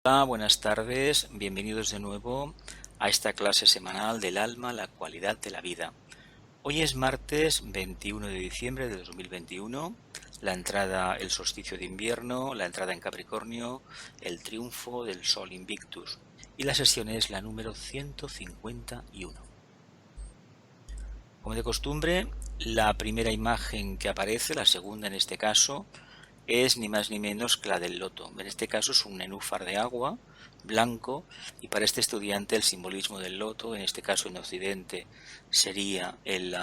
Hola, buenas tardes, bienvenidos de nuevo a esta clase semanal del alma, la cualidad de la vida. Hoy es martes 21 de diciembre de 2021, la entrada, el solsticio de invierno, la entrada en Capricornio, el triunfo del Sol Invictus y la sesión es la número 151. Como de costumbre, la primera imagen que aparece, la segunda en este caso, es ni más ni menos que la del loto. En este caso es un nenúfar de agua, blanco, y para este estudiante el simbolismo del loto, en este caso en Occidente sería el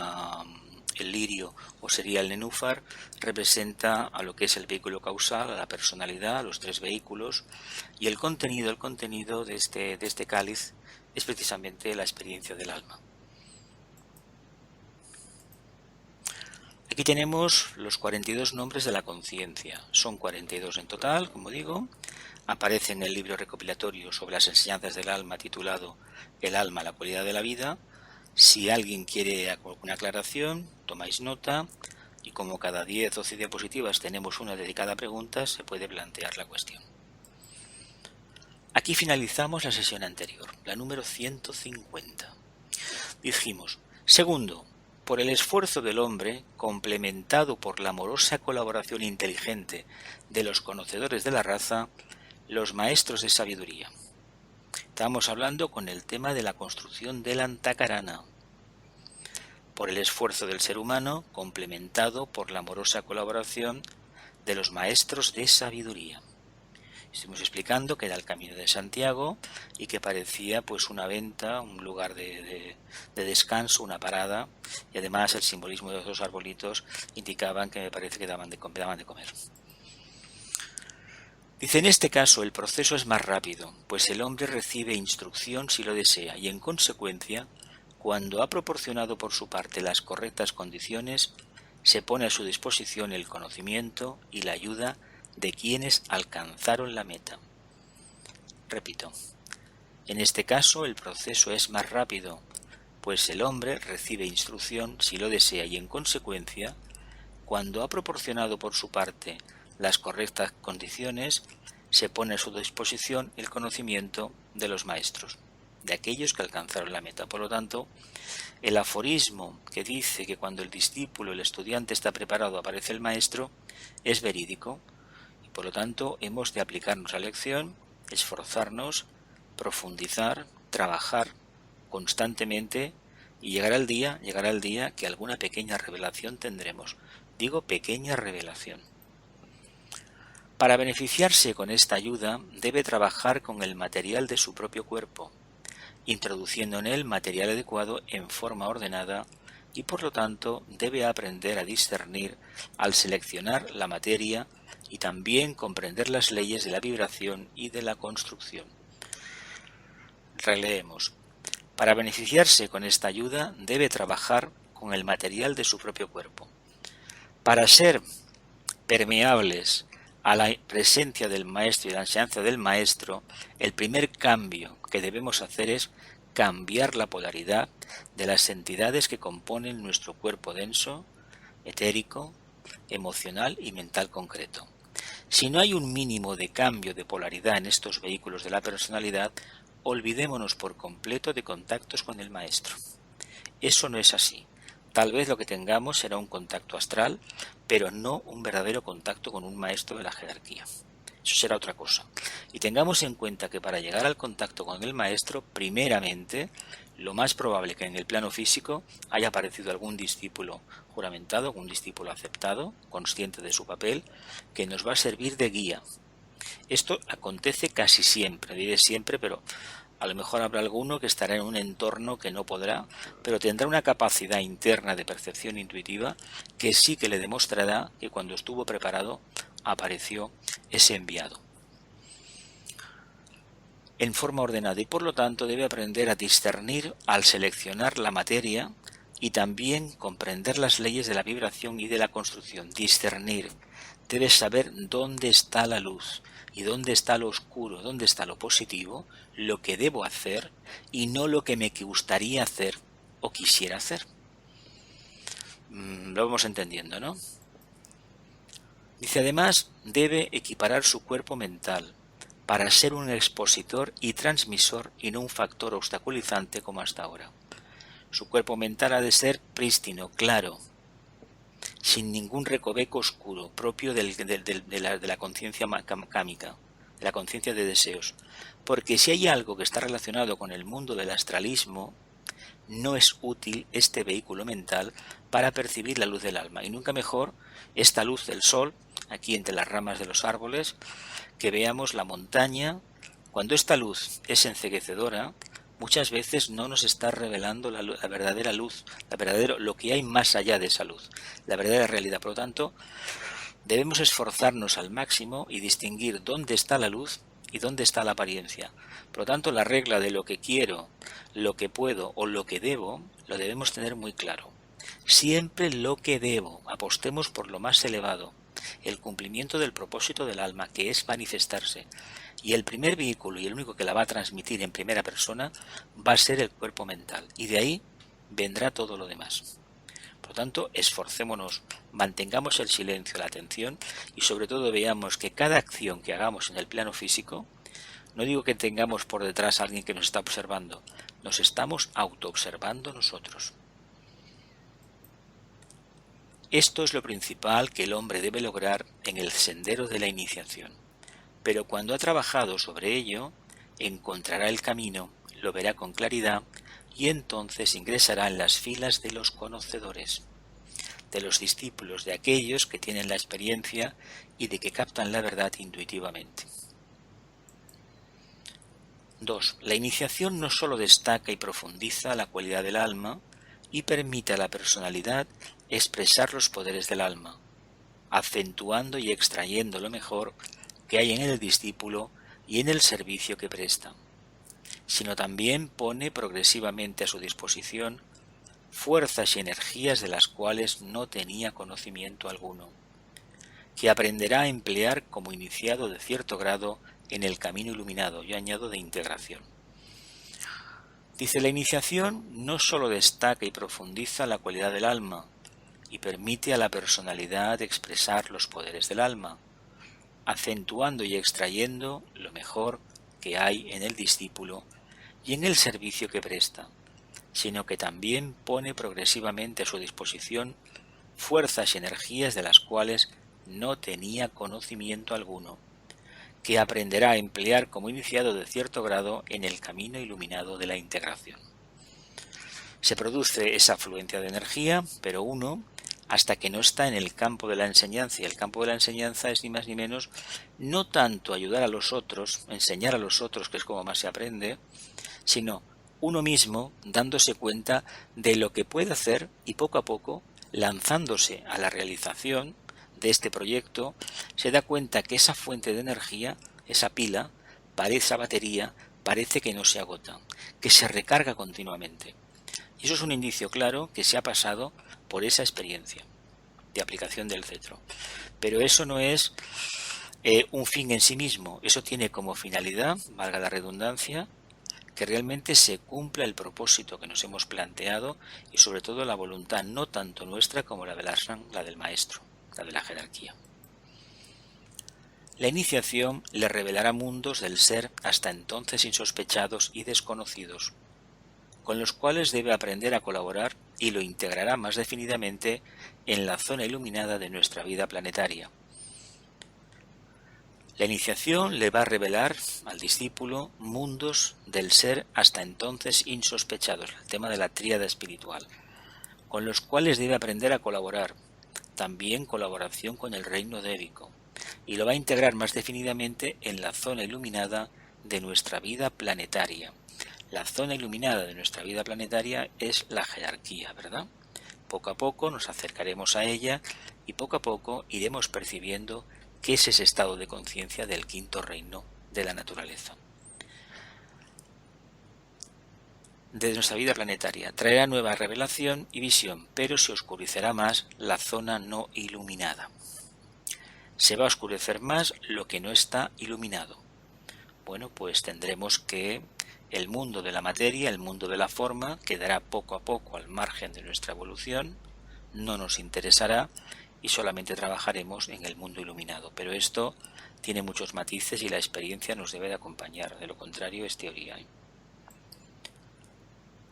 lirio o sería el nenúfar, representa a lo que es el vehículo causal, a la personalidad, a los tres vehículos, y el contenido de este cáliz es precisamente la experiencia del alma. Aquí tenemos los 42 nombres de la conciencia. Son 42 en total, como digo. Aparece en el libro recopilatorio sobre las enseñanzas del alma titulado El alma, la cualidad de la vida. Si alguien quiere alguna aclaración, tomáis nota y como cada 10 o 12 diapositivas tenemos una dedicada a preguntas, se puede plantear la cuestión. Aquí finalizamos la sesión anterior, la número 150. Dijimos, segundo, por el esfuerzo del hombre, complementado por la amorosa colaboración inteligente de los conocedores de la raza, los maestros de sabiduría. Estamos hablando con el tema de la construcción del Antakarana. Por el esfuerzo del ser humano, complementado por la amorosa colaboración de los maestros de sabiduría. Estuvimos explicando que era el Camino de Santiago y que parecía pues una venta, un lugar de descanso, una parada, y además el simbolismo de los dos arbolitos indicaban que me parece que daban de comer. Dice, en este caso el proceso es más rápido, pues el hombre recibe instrucción si lo desea y en consecuencia, cuando ha proporcionado por su parte las correctas condiciones, se pone a su disposición el conocimiento y la ayuda de quienes alcanzaron la meta. Repito, en este caso el proceso es más rápido, pues el hombre recibe instrucción si lo desea y en consecuencia, cuando ha proporcionado por su parte las correctas condiciones, se pone a su disposición el conocimiento de los maestros, de aquellos que alcanzaron la meta. Por lo tanto, el aforismo que dice que cuando el discípulo, el estudiante está preparado, aparece el maestro, es verídico. Y por lo tanto, hemos de aplicarnos a la lección, esforzarnos, profundizar, trabajar constantemente y llegará el día que alguna pequeña revelación tendremos. Digo pequeña revelación. Para beneficiarse con esta ayuda, debe trabajar con el material de su propio cuerpo, introduciendo en él material adecuado en forma ordenada y por lo tanto debe aprender a discernir al seleccionar la materia y también comprender las leyes de la vibración y de la construcción. Releemos. Para beneficiarse con esta ayuda debe trabajar con el material de su propio cuerpo. Para ser permeables a la presencia del maestro y la enseñanza del maestro, el primer cambio que debemos hacer es cambiar la polaridad de las entidades que componen nuestro cuerpo denso, etérico, emocional y mental concreto. Si no hay un mínimo de cambio de polaridad en estos vehículos de la personalidad, olvidémonos por completo de contactos con el maestro. Eso no es así. Tal vez lo que tengamos será un contacto astral, pero no un verdadero contacto con un maestro de la jerarquía. Eso será otra cosa. Y tengamos en cuenta que para llegar al contacto con el maestro, primeramente, lo más probable que en el plano físico haya aparecido algún discípulo juramentado, algún discípulo aceptado, consciente de su papel, que nos va a servir de guía. Esto acontece casi siempre, diré siempre, pero a lo mejor habrá alguno que estará en un entorno que no podrá, pero tendrá una capacidad interna de percepción intuitiva que sí que le demostrará que cuando estuvo preparado apareció ese enviado en forma ordenada y por lo tanto debe aprender a discernir al seleccionar la materia y también comprender las leyes de la vibración y de la construcción. Discernir. Debes saber dónde está la luz y dónde está lo oscuro, dónde está lo positivo, lo que debo hacer y no lo que me gustaría hacer o quisiera hacer. Lo vamos entendiendo, ¿no? Dice además, debe equiparar su cuerpo mental para ser un expositor y transmisor y no un factor obstaculizante como hasta ahora. Su cuerpo mental ha de ser prístino, claro, sin ningún recoveco oscuro, propio de la conciencia cámica, de la conciencia de deseos. Porque si hay algo que está relacionado con el mundo del astralismo, no es útil este vehículo mental para percibir la luz del alma. Y nunca mejor esta luz del sol, aquí entre las ramas de los árboles, que veamos la montaña. Cuando esta luz es enceguecedora, muchas veces no nos está revelando la verdadera luz, lo que hay más allá de esa luz, la verdadera realidad. Por lo tanto, debemos esforzarnos al máximo y distinguir dónde está la luz y dónde está la apariencia. Por lo tanto, la regla de lo que quiero, lo que puedo o lo que debo, lo debemos tener muy claro. Siempre lo que debo, apostemos por lo más elevado, el cumplimiento del propósito del alma, que es manifestarse. Y el primer vehículo y el único que la va a transmitir en primera persona va a ser el cuerpo mental. Y de ahí vendrá todo lo demás. Por lo tanto, esforcémonos, mantengamos el silencio, la atención y sobre todo veamos que cada acción que hagamos en el plano físico, no digo que tengamos por detrás a alguien que nos está observando, nos estamos autoobservando nosotros. Esto es lo principal que el hombre debe lograr en el sendero de la iniciación. Pero cuando ha trabajado sobre ello, encontrará el camino, lo verá con claridad y entonces ingresará en las filas de los conocedores, de los discípulos, de aquellos que tienen la experiencia y de que captan la verdad intuitivamente. 2. La iniciación no sólo destaca y profundiza la cualidad del alma y permite a la personalidad expresar los poderes del alma, acentuando y extrayendo lo mejor que hay en el discípulo y en el servicio que presta, sino también pone progresivamente a su disposición fuerzas y energías de las cuales no tenía conocimiento alguno, que aprenderá a emplear como iniciado de cierto grado en el camino iluminado, yo añado de integración. Dice, la iniciación no sólo destaca y profundiza la cualidad del alma y permite a la personalidad expresar los poderes del alma, acentuando y extrayendo lo mejor que hay en el discípulo y en el servicio que presta, sino que también pone progresivamente a su disposición fuerzas y energías de las cuales no tenía conocimiento alguno, que aprenderá a emplear como iniciado de cierto grado en el camino iluminado de la integración. Se produce esa afluencia de energía, pero uno, hasta que no está en el campo de la enseñanza, y el campo de la enseñanza es ni más ni menos no tanto ayudar a los otros, enseñar a los otros, que es como más se aprende, sino uno mismo dándose cuenta de lo que puede hacer y poco a poco, lanzándose a la realización de este proyecto, se da cuenta que esa fuente de energía, esa pila, esa batería, parece que no se agota, que se recarga continuamente. Y eso es un indicio claro que se ha pasado por esa experiencia de aplicación del cetro. Pero eso no es un fin en sí mismo, eso tiene como finalidad, valga la redundancia, que realmente se cumpla el propósito que nos hemos planteado y sobre todo la voluntad no tanto nuestra como la del ashram, la del maestro, la de la jerarquía. La iniciación le revelará mundos del ser hasta entonces insospechados y desconocidos, con los cuales debe aprender a colaborar y lo integrará más definidamente en la zona iluminada de nuestra vida planetaria. La iniciación le va a revelar al discípulo mundos del ser hasta entonces insospechados, el tema de la tríada espiritual, con los cuales debe aprender a colaborar, también colaboración con el reino débico, y lo va a integrar más definidamente en la zona iluminada de nuestra vida planetaria. La zona iluminada de nuestra vida planetaria es la jerarquía, ¿verdad? Poco a poco nos acercaremos a ella y poco a poco iremos percibiendo qué es ese estado de conciencia del quinto reino de la naturaleza. De nuestra vida planetaria traerá nueva revelación y visión, pero se oscurecerá más la zona no iluminada. Se va a oscurecer más lo que no está iluminado. Bueno, pues tendremos que el mundo de la materia, el mundo de la forma, quedará poco a poco al margen de nuestra evolución, no nos interesará y solamente trabajaremos en el mundo iluminado. Pero esto tiene muchos matices y la experiencia nos debe de acompañar, de lo contrario es teoría.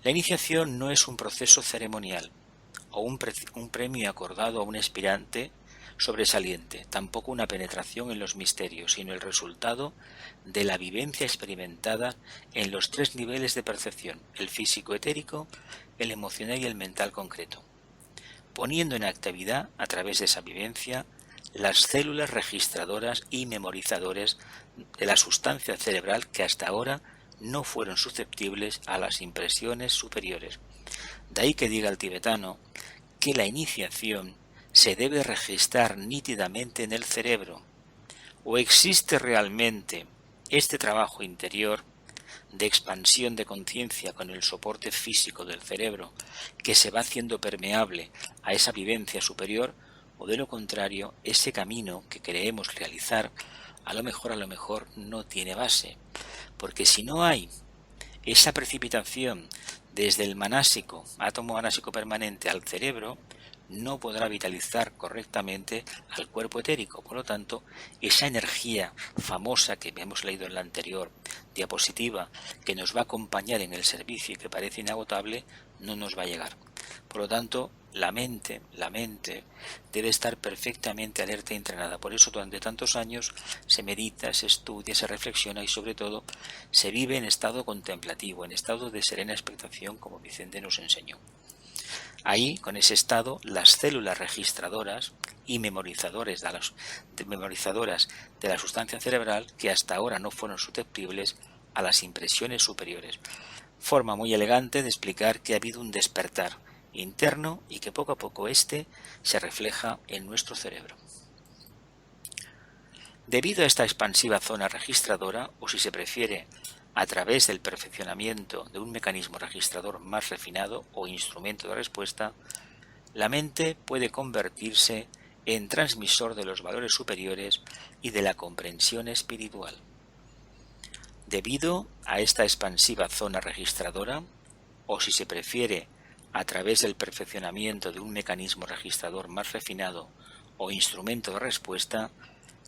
La iniciación no es un proceso ceremonial o un premio acordado a un aspirante sobresaliente, tampoco una penetración en los misterios, sino el resultado de la vivencia experimentada en los tres niveles de percepción, el físico etérico, el emocional y el mental concreto, poniendo en actividad a través de esa vivencia las células registradoras y memorizadores de la sustancia cerebral que hasta ahora no fueron susceptibles a las impresiones superiores. De ahí que diga el tibetano que la iniciación se debe registrar nítidamente en el cerebro. ¿O existe realmente este trabajo interior de expansión de conciencia con el soporte físico del cerebro que se va haciendo permeable a esa vivencia superior? O de lo contrario, ese camino que creemos realizar a lo mejor no tiene base, porque si no hay esa precipitación desde el manásico, átomo manásico permanente al cerebro, no podrá vitalizar correctamente al cuerpo etérico. Por lo tanto, esa energía famosa que hemos leído en la anterior diapositiva, que nos va a acompañar en el servicio y que parece inagotable, no nos va a llegar. Por lo tanto, la mente debe estar perfectamente alerta y entrenada. Por eso durante tantos años se medita, se estudia, se reflexiona y sobre todo se vive en estado contemplativo, en estado de serena expectación, como Vicente nos enseñó. Ahí, con ese estado, las células registradoras y memorizadoras de la sustancia cerebral, que hasta ahora no fueron susceptibles a las impresiones superiores. Forma muy elegante de explicar que ha habido un despertar interno y que poco a poco este se refleja en nuestro cerebro. Debido a esta expansiva zona registradora, o si se prefiere, a través del perfeccionamiento de un mecanismo registrador más refinado o instrumento de respuesta, la mente puede convertirse en transmisor de los valores superiores y de la comprensión espiritual. Debido a esta expansiva zona registradora, o si se prefiere, a través del perfeccionamiento de un mecanismo registrador más refinado o instrumento de respuesta,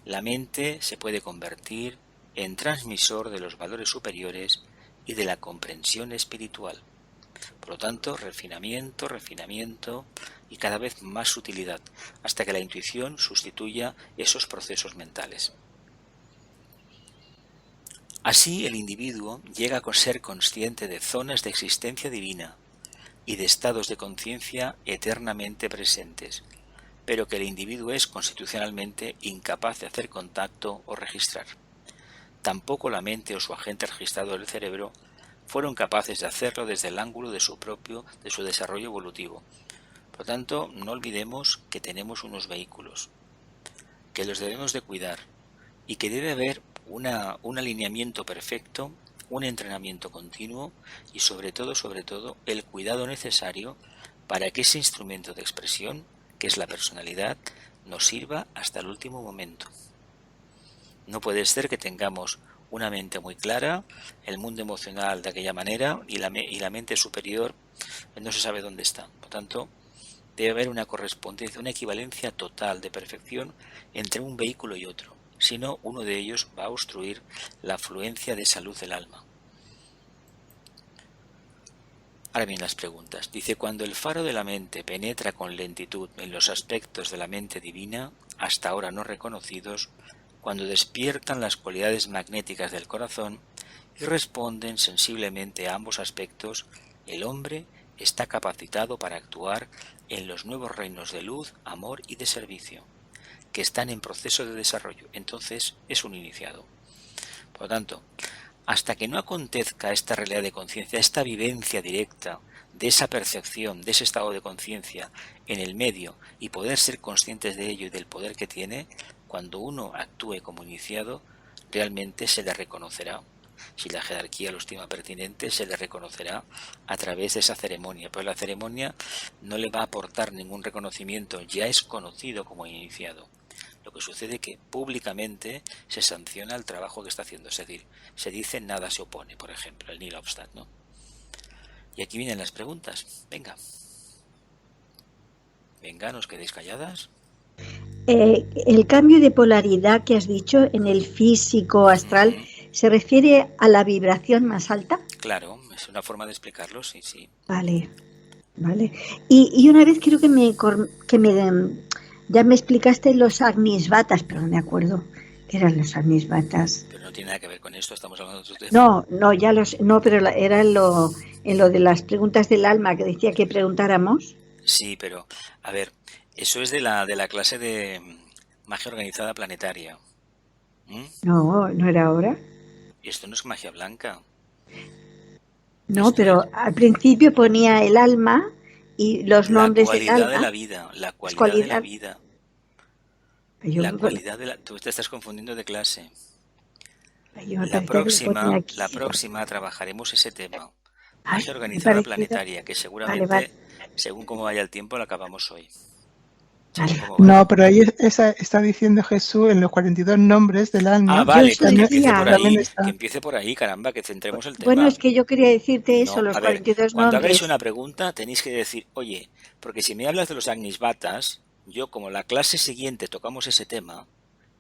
la mente se puede convertir en transmisor de los valores superiores y de la comprensión espiritual. Por lo tanto, refinamiento y cada vez más sutilidad, hasta que la intuición sustituya esos procesos mentales. Así, el individuo llega a ser consciente de zonas de existencia divina y de estados de conciencia eternamente presentes, pero que el individuo es constitucionalmente incapaz de hacer contacto o registrar. Tampoco la mente o su agente registrador del cerebro fueron capaces de hacerlo desde el ángulo de su desarrollo evolutivo. Por lo tanto, no olvidemos que tenemos unos vehículos, que los debemos de cuidar y que debe haber un alineamiento perfecto, un entrenamiento continuo y sobre todo, el cuidado necesario para que ese instrumento de expresión, que es la personalidad, nos sirva hasta el último momento. No puede ser que tengamos una mente muy clara, el mundo emocional de aquella manera y la mente superior no se sabe dónde está. Por tanto, debe haber una correspondencia, una equivalencia total de perfección entre un vehículo y otro. Si no, uno de ellos va a obstruir la fluencia de esa luz del alma. Ahora bien, las preguntas. Dice, cuando el faro de la mente penetra con lentitud en los aspectos de la mente divina, hasta ahora no reconocidos, cuando despiertan las cualidades magnéticas del corazón y responden sensiblemente a ambos aspectos, el hombre está capacitado para actuar en los nuevos reinos de luz, amor y de servicio, que están en proceso de desarrollo. Entonces es un iniciado. Por lo tanto, hasta que no acontezca esta realidad de conciencia, esta vivencia directa de esa percepción, de ese estado de conciencia en el medio y poder ser conscientes de ello y del poder que tiene, cuando uno actúe como iniciado, realmente se le reconocerá. Si la jerarquía lo estima pertinente, se le reconocerá a través de esa ceremonia, pero la ceremonia no le va a aportar ningún reconocimiento, ya es conocido como iniciado. Lo que sucede es que públicamente se sanciona el trabajo que está haciendo, es decir, se dice nada se opone, por ejemplo, el nihil obstat, ¿no? Y aquí vienen las preguntas. Venga, no os quedéis calladas. El cambio de polaridad que has dicho en el físico astral se refiere a la vibración más alta. Claro, es una forma de explicarlo, sí, sí. Vale, vale. Y una vez creo ya me explicaste los agnisvatas, pero no me acuerdo qué eran los agnisvatas. Pero no tiene nada que ver con esto, estamos hablando de otro tema. No, pero era en lo de las preguntas del alma que decía que preguntáramos. Sí, pero, a ver, eso es de la clase de magia organizada planetaria. ¿Mm? No, no era ahora. Y esto no es magia blanca. No, Esto es pero al principio ponía el alma y los la nombres del cualidad de la alma, vida, la las cualidad de la cualidades. vida, Yo, la cualidad de la... Tú te estás confundiendo de clase. yo me parecía que lo ponía La aquí. próxima trabajaremos ese tema. Ay, Magia me organizada parecido. planetaria, que Vale, vale, seguramente, según cómo vaya el tiempo, la acabamos hoy. vale, Según vale. cómo vaya. No, pero ahí está diciendo Jesús en los 42 nombres del Ah, alma. Yo vale, eso pues decía. También que está. empiece por ahí, caramba, que centremos el Bueno, tema. es que yo quería decirte eso, No, los a ver, 42 cuando hagáis nombres. una pregunta tenéis que decir, oye, porque si me hablas de los agnisbatas, yo como la clase siguiente tocamos ese tema,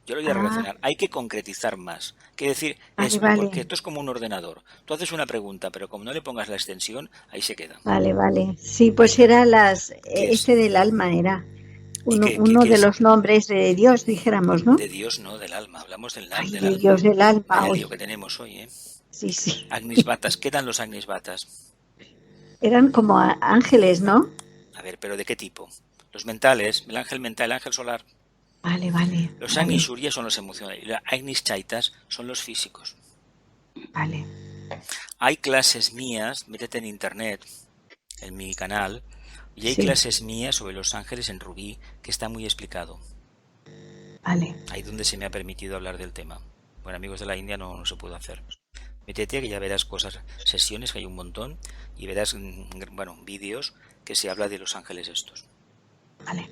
yo lo voy a Ah, relacionar. Hay que concretizar más. Que decir vale, esto, porque vale, esto es como un ordenador. Tú haces una pregunta, pero como no le pongas la extensión, ahí se queda. vale, vale. Sí, pues Venga, era ¿qué es? ese del alma era ¿Y uno qué de es? los nombres de Dios, dijéramos, ¿no? De Dios, no, del alma. Hablamos Ay, del de alma. Dios del alma, Vaya lío hoy. que tenemos hoy, ¿eh? Sí, sí. Agnisbatas, ¿qué dan los agnisbatas? Eran como ángeles, ¿no? A ver, pero ¿de qué tipo? Los mentales, el ángel mental, el ángel solar. Vale, vale, Los vale, Agnis Surya son los emocionales y los Agnis Chaitas son los físicos. vale, Hay clases mías, métete en internet, en mi canal, y hay sí, clases mías sobre los ángeles en Rubí, que está muy explicado. vale. Ahí donde se me ha permitido hablar del tema. Bueno, amigos de la India no se puede hacer. Métete que ya verás cosas, sesiones que hay un montón, y verás, bueno, vídeos que se habla de los ángeles estos. Vale.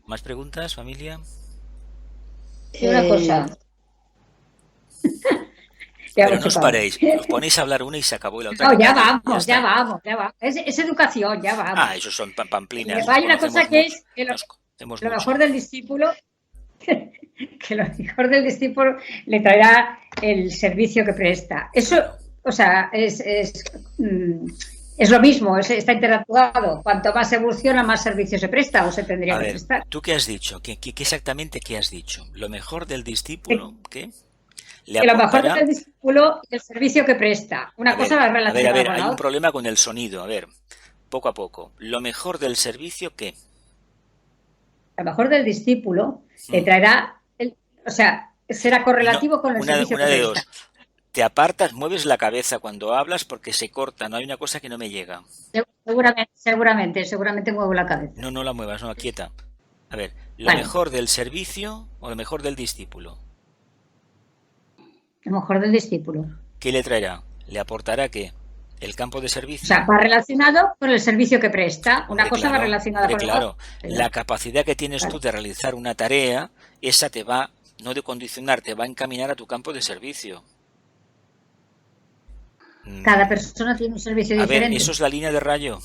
¿Más preguntas, familia? Sí, una cosa. Ya Pero hemos no os chupado. paréis, os ponéis a hablar una y se acabó y la otra No, que ya calle. Ya vamos, ya está. vamos, ya vamos. Es educación, ya Ah, vamos. esos son pamplinas, nos Hay una cosa conocemos que mucho. es que Nos conocemos lo mucho. mejor del discípulo, que lo mejor del discípulo le traerá el servicio que presta. Eso, Claro. o sea, es lo mismo, está interactuado. Cuanto más evoluciona, más servicio se presta o se tendría A que ver, prestar. ¿tú qué has dicho? ¿Qué exactamente qué has dicho? ¿Lo mejor del Que, discípulo? ¿Qué? ¿Le que lo mejor aportará? del discípulo y el servicio que presta. Una cosa va A relacionada ver, con hay la un otra. problema con el sonido. A ver, poco a poco. ¿Lo mejor del servicio qué? A lo mejor del discípulo le Hmm. traerá, o sea, será No, correlativo con el servicio una que de presta. dos. Te apartas, mueves la cabeza cuando hablas porque se corta, no hay una cosa que no me llega. Seguramente muevo la cabeza. No, no la muevas, no, quieta. A ver, ¿lo Vale, mejor del servicio o lo mejor del discípulo? a lo mejor del discípulo. ¿Qué le traerá? ¿Le aportará qué? ¿El campo de O servicio? sea, va relacionado con el servicio que presta. Una cosa va relacionada Hombre, con la claro. otra. La capacidad que tienes tú Claro. de realizar una tarea, esa te va, no de condicionar, te va a encaminar a tu campo de servicio. Cada persona tiene un servicio A ver, diferente. eso es la línea de rayo.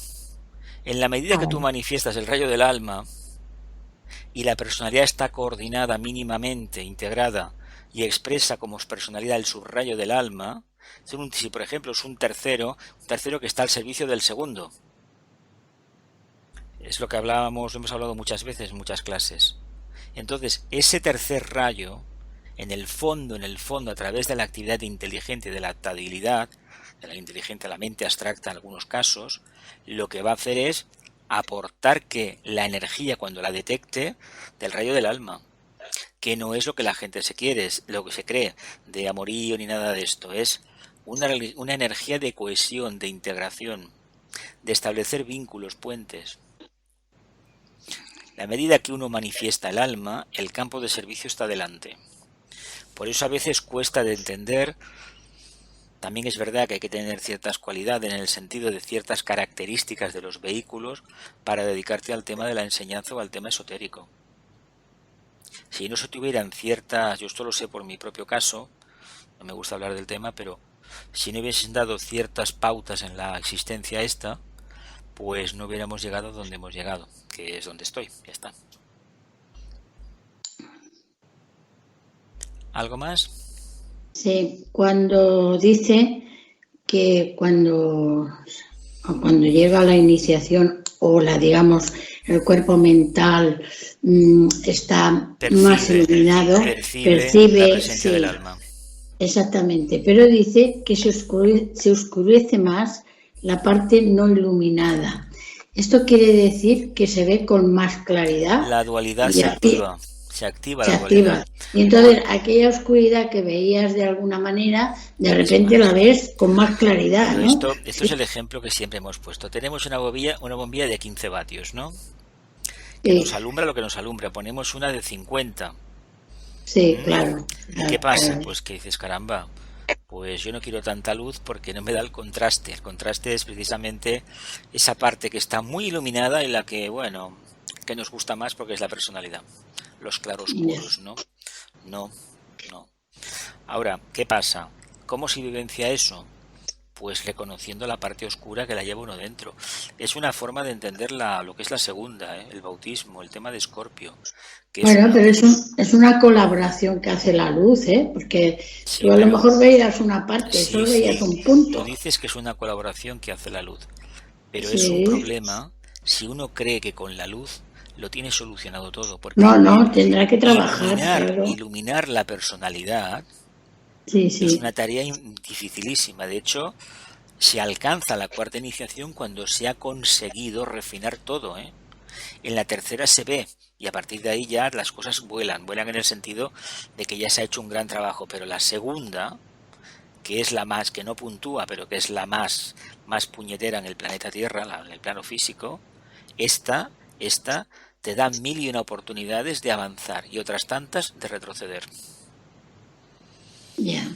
En la medida que tú Vale. manifiestas el rayo del alma y la personalidad está coordinada mínimamente, integrada y expresa como personalidad el subrayo del alma, si por ejemplo es un tercero que está al servicio del segundo. Es lo que hablábamos, hemos hablado muchas veces en muchas clases. Entonces, ese tercer rayo, en el fondo, a través de la actividad inteligente, de la adaptabilidad, de la inteligente a la mente abstracta en algunos casos, lo que va a hacer es aportar que la energía cuando la detecte del rayo del alma, que no es lo que la gente se quiere, es lo que se cree de amorío ni nada de esto, es una energía de cohesión, de integración, de establecer vínculos, puentes. A medida que uno manifiesta el alma, el campo de servicio está delante. Por eso a veces cuesta de entender. También es verdad que hay que tener ciertas cualidades en el sentido de ciertas características de los vehículos para dedicarte al tema de la enseñanza o al tema esotérico. Si no se tuvieran ciertas, yo esto lo sé por mi propio caso, no me gusta hablar del tema, pero si no hubiesen dado ciertas pautas en la existencia esta, pues no hubiéramos llegado donde hemos llegado, que es donde estoy, ya está. ¿Algo más? Sí, cuando dice que cuando llega la iniciación o digamos, el cuerpo mental está más iluminado, Percibe la presencia del alma. Exactamente, pero dice que se oscurece más la parte no iluminada. Esto quiere decir que se ve con más claridad. La dualidad se activa. Se activa se la dualidad. Y entonces aquella oscuridad que veías de alguna manera, de repente la ves con más claridad, pero ¿no? Esto es el ejemplo que siempre hemos puesto. Tenemos una bombilla de 15 vatios, ¿no? Que nos alumbra lo que nos alumbra. Ponemos una de 50. Sí, claro. ¿Y qué pasa? Pues que dices, caramba, pues yo no quiero tanta luz porque no me da el contraste. El contraste es precisamente esa parte que está muy iluminada y la que, bueno, que nos gusta más porque es la personalidad. Los claroscuros, ¿no? No. Ahora, ¿qué pasa? ¿Cómo se vivencia eso? Pues reconociendo la parte oscura que la lleva uno dentro. Es una forma de entender lo que es la segunda, el bautismo, el tema de Escorpio. Bueno, pero es una colaboración que hace la luz, porque tú a lo mejor veías una parte, solo veías un punto. Tú dices que es una colaboración que hace la luz, pero es un problema si uno cree que con la luz lo tiene solucionado todo. Porque no, tendrá que trabajar. Iluminar la personalidad es una tarea dificilísima. De hecho, se alcanza la cuarta iniciación cuando se ha conseguido refinar todo, En la tercera se ve, y a partir de ahí ya las cosas vuelan en el sentido de que ya se ha hecho un gran trabajo. Pero la segunda, que es la más, que no puntúa, pero que es la más puñetera en el planeta Tierra, en el plano físico, esta te da 1001 oportunidades de avanzar y otras tantas de retroceder. Ya.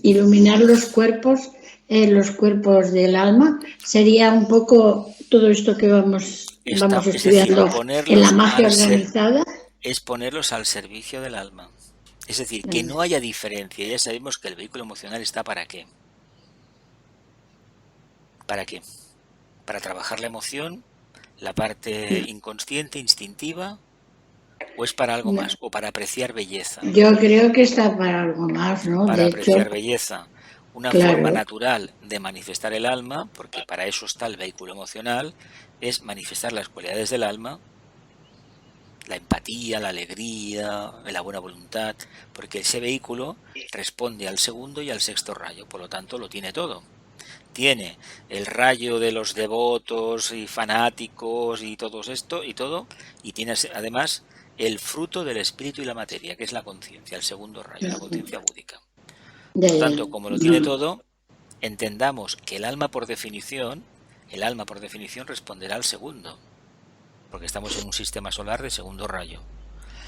Iluminar los cuerpos del alma sería un poco todo esto que vamos estudiando en la magia organizada. Es ponerlos al servicio del alma. Es decir, que no haya diferencia. Ya sabemos que el vehículo emocional está ¿para qué? ¿Para qué? Para trabajar la emoción, la parte inconsciente, instintiva, ¿o es para algo más? ¿O para apreciar belleza? Yo creo que está para algo más, ¿no? Para apreciar belleza. Una forma natural de manifestar el alma, porque para eso está el vehículo emocional, es manifestar las cualidades del alma, la empatía, la alegría, la buena voluntad, porque ese vehículo responde al segundo y al sexto rayo, por lo tanto lo tiene todo. Tiene el rayo de los devotos y fanáticos y todo esto y tiene además el fruto del espíritu y la materia, que es la conciencia, el segundo rayo, la conciencia búdica. Por lo tanto, como lo tiene todo, entendamos que el alma por definición responderá al segundo, porque estamos en un sistema solar de segundo rayo.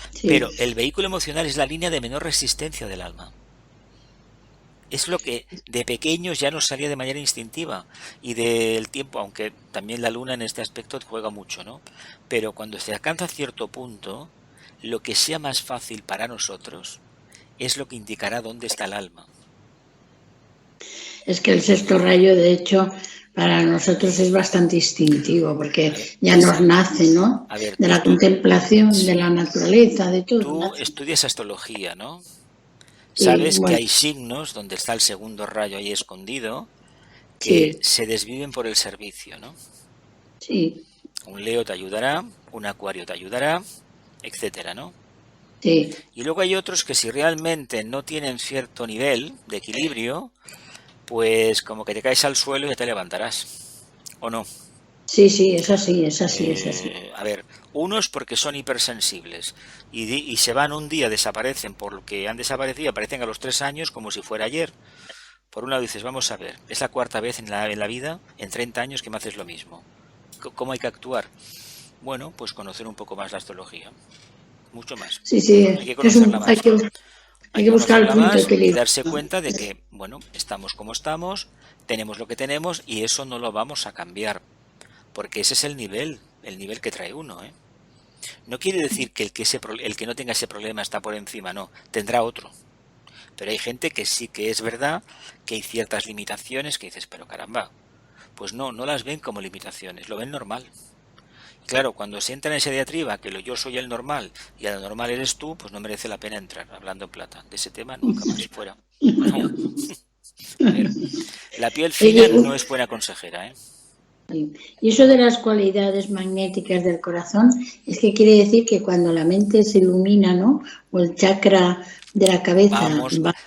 Sí. Pero el vehículo emocional es la línea de menor resistencia del alma. Es lo que de pequeños ya nos salía de manera instintiva y del tiempo, aunque también la luna en este aspecto juega mucho, ¿no? Pero cuando se alcanza cierto punto, lo que sea más fácil para nosotros es lo que indicará dónde está el alma. Es que el sexto rayo, de hecho, para nosotros es bastante instintivo, porque ya nos nace, ¿no? De la contemplación, de la naturaleza, de todo. Tú estudias astrología, ¿no? Sabes que hay signos donde está el segundo rayo ahí escondido que se desviven por el servicio, ¿no? Sí. Un Leo te ayudará, un Acuario te ayudará, etcétera, ¿no? Sí. Y luego hay otros que si realmente no tienen cierto nivel de equilibrio, pues como que te caes al suelo y ya te levantarás, ¿o no? Sí, es así. A ver, unos porque son hipersensibles y se van un día, desaparecen por lo que han desaparecido, aparecen a los 3 años como si fuera ayer. Por un lado dices, vamos a ver, es la cuarta vez en la vida, en 30 años que me haces lo mismo. ¿Cómo hay que actuar? Bueno, pues conocer un poco más la astrología, mucho más. Sí, hay que conocerla más. Hay que buscar el punto de equilibrio. Y darse cuenta de que, bueno, estamos como estamos, tenemos lo que tenemos y eso no lo vamos a cambiar. Porque ese es el nivel que trae uno, ¿eh? No quiere decir que el que no tenga ese problema está por encima, no, tendrá otro. Pero hay gente que sí que es verdad que hay ciertas limitaciones que dices, pero caramba, pues no las ven como limitaciones, lo ven normal. Claro, cuando se entra en esa diatriba que yo soy el normal y el normal eres tú, pues no merece la pena entrar, hablando en plata. De ese tema nunca más, fuera. No. Pero la piel fina no es buena consejera, ¿eh? Y eso de las cualidades magnéticas del corazón es que quiere decir que cuando la mente se ilumina, ¿no? O el chakra de la cabeza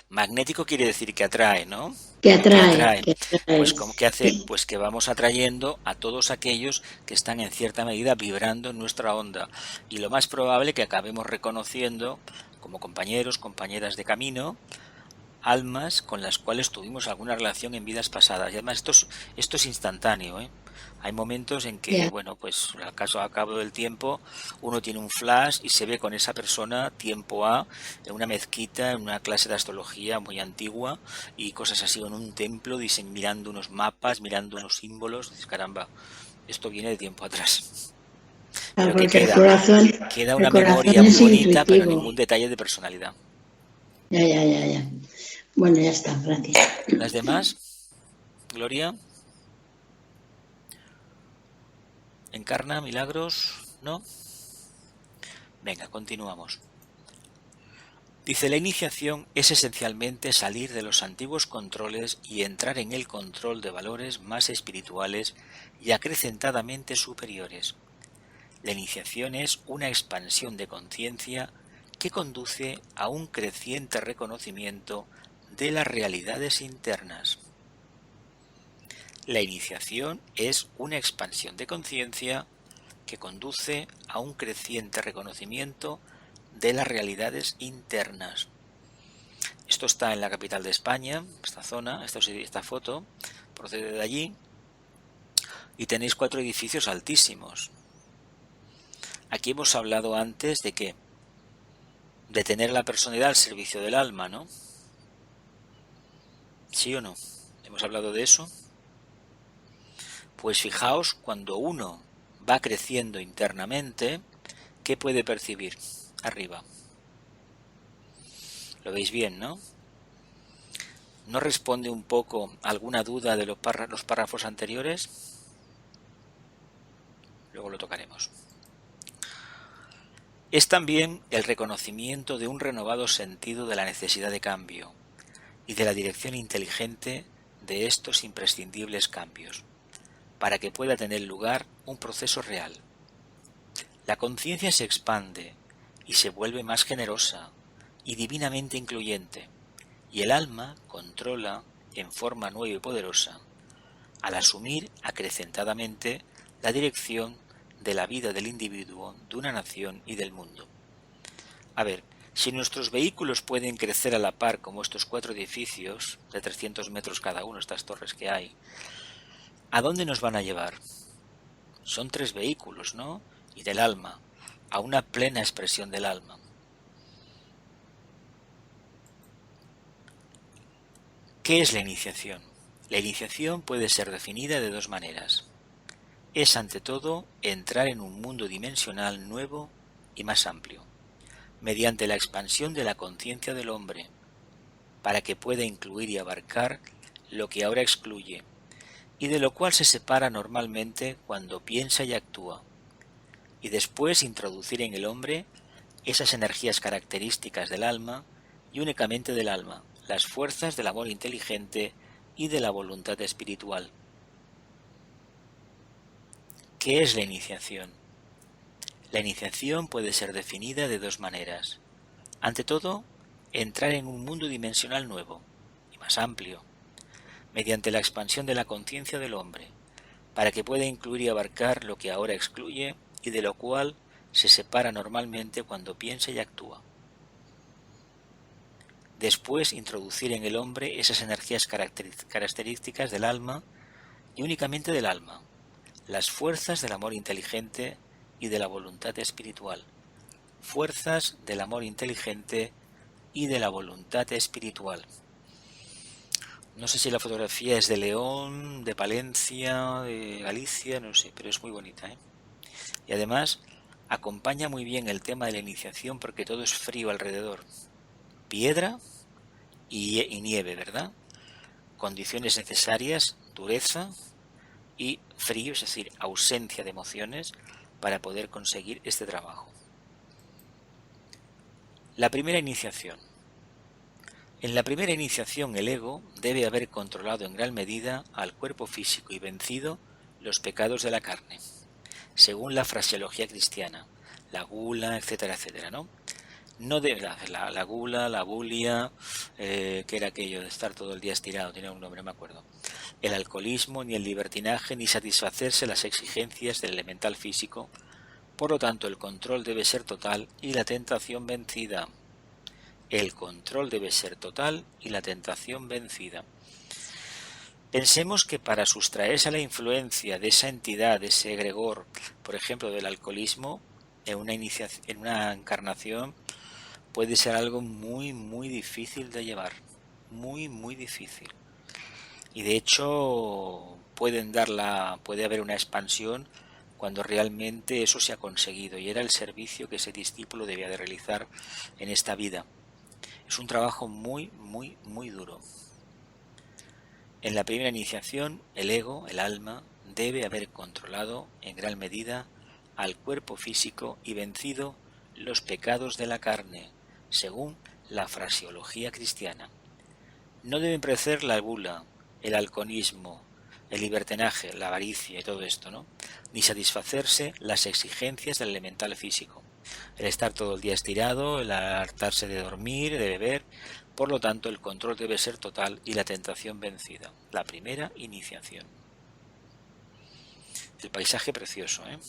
magnético quiere decir que atrae, ¿no? Que atrae. Pues ¿cómo que hace? Pues que vamos atrayendo a todos aquellos que están en cierta medida vibrando en nuestra onda. Y lo más probable que acabemos reconociendo como compañeros, compañeras de camino, almas con las cuales tuvimos alguna relación en vidas pasadas. Y además esto es instantáneo, ¿eh? Hay momentos en que, bueno, pues a cabo del tiempo, uno tiene un flash y se ve con esa persona tiempo A, en una mezquita, en una clase de astrología muy antigua y cosas así, en un templo, mirando unos mapas, unos símbolos. Dices, caramba, esto viene de tiempo atrás. Pero que queda una memoria muy bonita, pero ningún detalle de personalidad. Ya. Bueno, ya está, gracias. ¿Las demás? Gloria. ¿Encarna milagros? ¿No? Venga, continuamos. Dice, la iniciación es esencialmente salir de los antiguos controles y entrar en el control de valores más espirituales y acrecentadamente superiores. La iniciación es una expansión de conciencia que conduce a un creciente reconocimiento de las realidades internas. La iniciación es una expansión de conciencia que conduce a un creciente reconocimiento de las realidades internas. Esto está en la capital de España, esta zona, esta foto, procede de allí, y tenéis 4 edificios altísimos. Aquí hemos hablado antes de que de tener la personalidad al servicio del alma, ¿no? ¿Sí o no? ¿Hemos hablado de eso? Pues fijaos, cuando uno va creciendo internamente, ¿qué puede percibir? Arriba. ¿Lo veis bien, no? ¿No responde un poco a alguna duda de los párrafos anteriores? Luego lo tocaremos. Es también el reconocimiento de un renovado sentido de la necesidad de cambio y de la dirección inteligente de estos imprescindibles cambios, para que pueda tener lugar un proceso real. La conciencia se expande y se vuelve más generosa y divinamente incluyente, y el alma controla en forma nueva y poderosa, al asumir acrecentadamente la dirección de la vida del individuo, de una nación y del mundo. A ver, si nuestros vehículos pueden crecer a la par como estos 4 edificios de 300 metros cada uno, estas torres que hay, ¿a dónde nos van a llevar? Son 3 vehículos, ¿no? Y del alma, a una plena expresión del alma. ¿Qué es la iniciación? La iniciación puede ser definida de 2 maneras. Es ante todo entrar en un mundo dimensional nuevo y más amplio, mediante la expansión de la conciencia del hombre, para que pueda incluir y abarcar lo que ahora excluye, y de lo cual se separa normalmente cuando piensa y actúa, y después introducir en el hombre esas energías características del alma y únicamente del alma, las fuerzas del amor inteligente y de la voluntad espiritual. ¿Qué es la iniciación? La iniciación puede ser definida de 2 maneras. Ante todo, entrar en un mundo dimensional nuevo y más amplio, mediante la expansión de la conciencia del hombre, para que pueda incluir y abarcar lo que ahora excluye y de lo cual se separa normalmente cuando piensa y actúa. Después, introducir en el hombre esas energías características del alma y únicamente del alma, las fuerzas del amor inteligente y de la voluntad espiritual. Fuerzas del amor inteligente y de la voluntad espiritual. No sé si la fotografía es de León, de Palencia, de Galicia, no sé, pero es muy bonita, ¿eh? Y además acompaña muy bien el tema de la iniciación porque todo es frío alrededor. Piedra y nieve, ¿verdad? Condiciones necesarias, dureza y frío, es decir, ausencia de emociones, para poder conseguir este trabajo. La primera iniciación. En la primera iniciación el ego debe haber controlado en gran medida al cuerpo físico y vencido los pecados de la carne, según la fraseología cristiana, la gula, etcétera, etcétera, ¿no? No debe la gula, la bulia, que era aquello de estar todo el día estirado, tiene un nombre, me acuerdo. El alcoholismo, ni el libertinaje, ni satisfacerse las exigencias del elemental físico. Por lo tanto, el control debe ser total y la tentación vencida. El control debe ser total y la tentación vencida. Pensemos que para sustraerse a la influencia de esa entidad, de ese egregor, por ejemplo, del alcoholismo, en una encarnación, puede ser algo muy, muy difícil de llevar. Muy, muy difícil. Y de hecho, puede haber una expansión cuando realmente eso se ha conseguido y era el servicio que ese discípulo debía de realizar en esta vida. Es un trabajo muy, muy, muy duro. En la primera iniciación, el ego, el alma, debe haber controlado en gran medida al cuerpo físico y vencido los pecados de la carne, según la fraseología cristiana. No deben precedir la gula, el alcoholismo, el libertinaje, la avaricia y todo esto, ¿no? Ni satisfacerse las exigencias del elemental físico. El estar todo el día estirado, el hartarse de dormir, de beber. Por lo tanto, el control debe ser total y la tentación vencida. La primera iniciación. El paisaje precioso, ¿eh?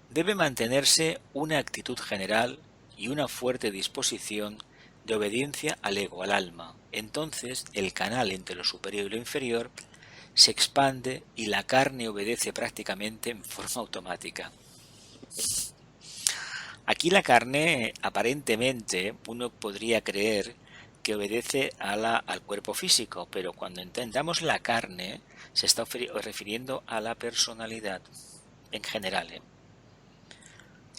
Debe mantenerse una actitud general y una fuerte disposición de obediencia al ego, al alma. Entonces, el canal entre lo superior y lo inferior se expande y la carne obedece prácticamente en forma automática. Aquí la carne, aparentemente, uno podría creer que obedece al cuerpo físico, pero cuando entendamos la carne, se está refiriendo a la personalidad en general, ¿eh?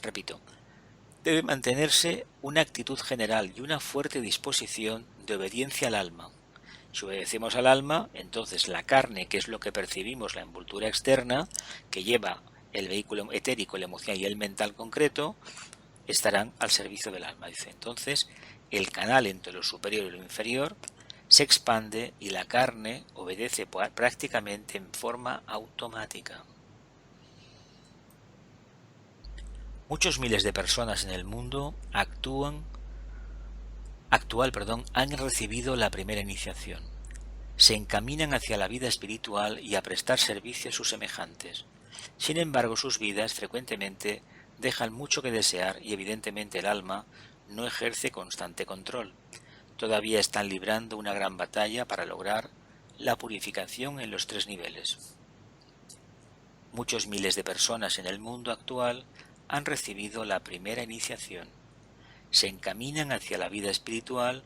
Repito, debe mantenerse una actitud general y una fuerte disposición de obediencia al alma. Si obedecemos al alma, entonces la carne, que es lo que percibimos, la envoltura externa, que lleva el vehículo etérico, el emocional y el mental concreto, estarán al servicio del alma. Dice, entonces, el canal entre lo superior y lo inferior se expande y la carne obedece prácticamente en forma automática. Muchos miles de personas en el mundo actual, han recibido la primera iniciación. Se encaminan hacia la vida espiritual y a prestar servicio a sus semejantes. Sin embargo, sus vidas frecuentemente dejan mucho que desear y evidentemente el alma no ejerce constante control. Todavía están librando una gran batalla para lograr la purificación en los 3 niveles. Muchos miles de personas en el mundo actual han recibido la primera iniciación. Se encaminan hacia la vida espiritual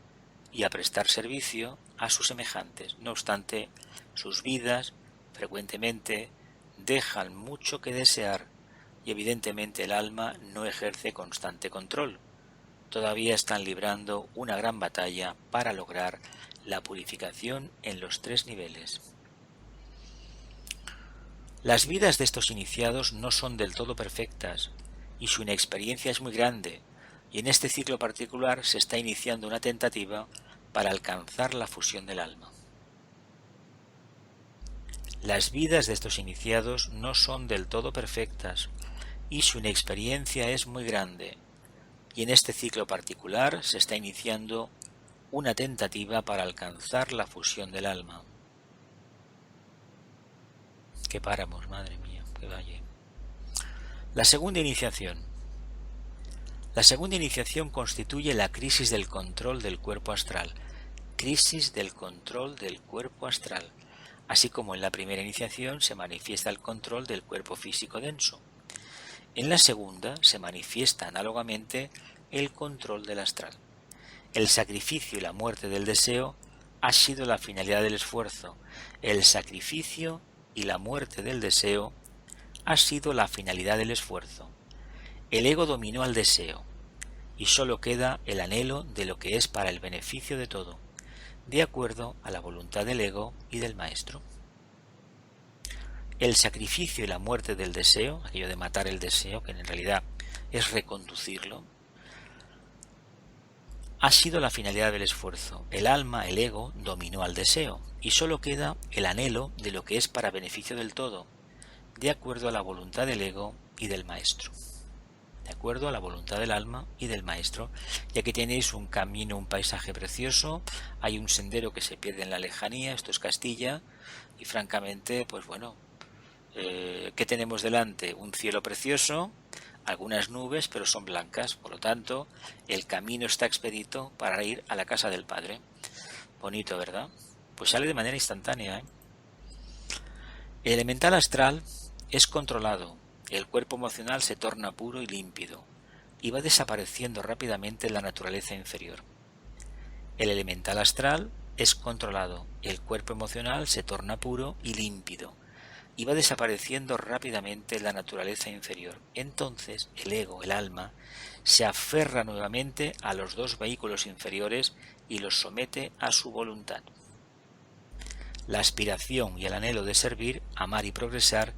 y a prestar servicio a sus semejantes. No obstante, sus vidas frecuentemente dejan mucho que desear y evidentemente el alma no ejerce constante control. Todavía están librando una gran batalla para lograr la purificación en los 3 niveles. Las vidas de estos iniciados no son del todo perfectas y su inexperiencia es muy grande, y en este ciclo particular se está iniciando una tentativa para alcanzar la fusión del alma. Las vidas de estos iniciados no son del todo perfectas y su inexperiencia es muy grande, y en este ciclo particular se está iniciando una tentativa para alcanzar la fusión del alma. ¡Qué páramos, madre mía! ¡Qué valle! La segunda iniciación. La segunda iniciación constituye la crisis del control del cuerpo astral. Crisis del control del cuerpo astral. Así como en la primera iniciación se manifiesta el control del cuerpo físico denso. En la segunda se manifiesta análogamente el control del astral. El sacrificio y la muerte del deseo ha sido la finalidad del esfuerzo. El sacrificio y la muerte del deseo ha sido la finalidad del esfuerzo. El ego dominó al deseo, y sólo queda el anhelo de lo que es para el beneficio de todo, de acuerdo a la voluntad del ego y del maestro. el sacrificio y la muerte del deseo, aquello de matar el deseo, que en realidad es reconducirlo, ha sido la finalidad del esfuerzo. El alma, el ego, dominó al deseo y solo queda el anhelo de lo que es para beneficio del todo, de acuerdo a la voluntad del ego y del maestro. De acuerdo a la voluntad del alma y del maestro. Y aquí tenéis un camino, un paisaje precioso, hay un sendero que se pierde en la lejanía, esto es Castilla, y francamente, pues bueno, ¿qué tenemos delante? Un cielo precioso, algunas nubes, pero son blancas, por lo tanto, el camino está expedito para ir a la casa del Padre. Bonito, ¿verdad? Pues sale de manera instantánea, ¿eh? El elemental astral es controlado, el cuerpo emocional se torna puro y límpido, y va desapareciendo rápidamente en la naturaleza inferior. El elemental astral es controlado, el cuerpo emocional se torna puro y límpido, y va desapareciendo rápidamente en la naturaleza inferior. Entonces el ego, el alma, se aferra nuevamente a los dos vehículos inferiores y los somete a su voluntad. La aspiración y el anhelo de servir, amar y progresar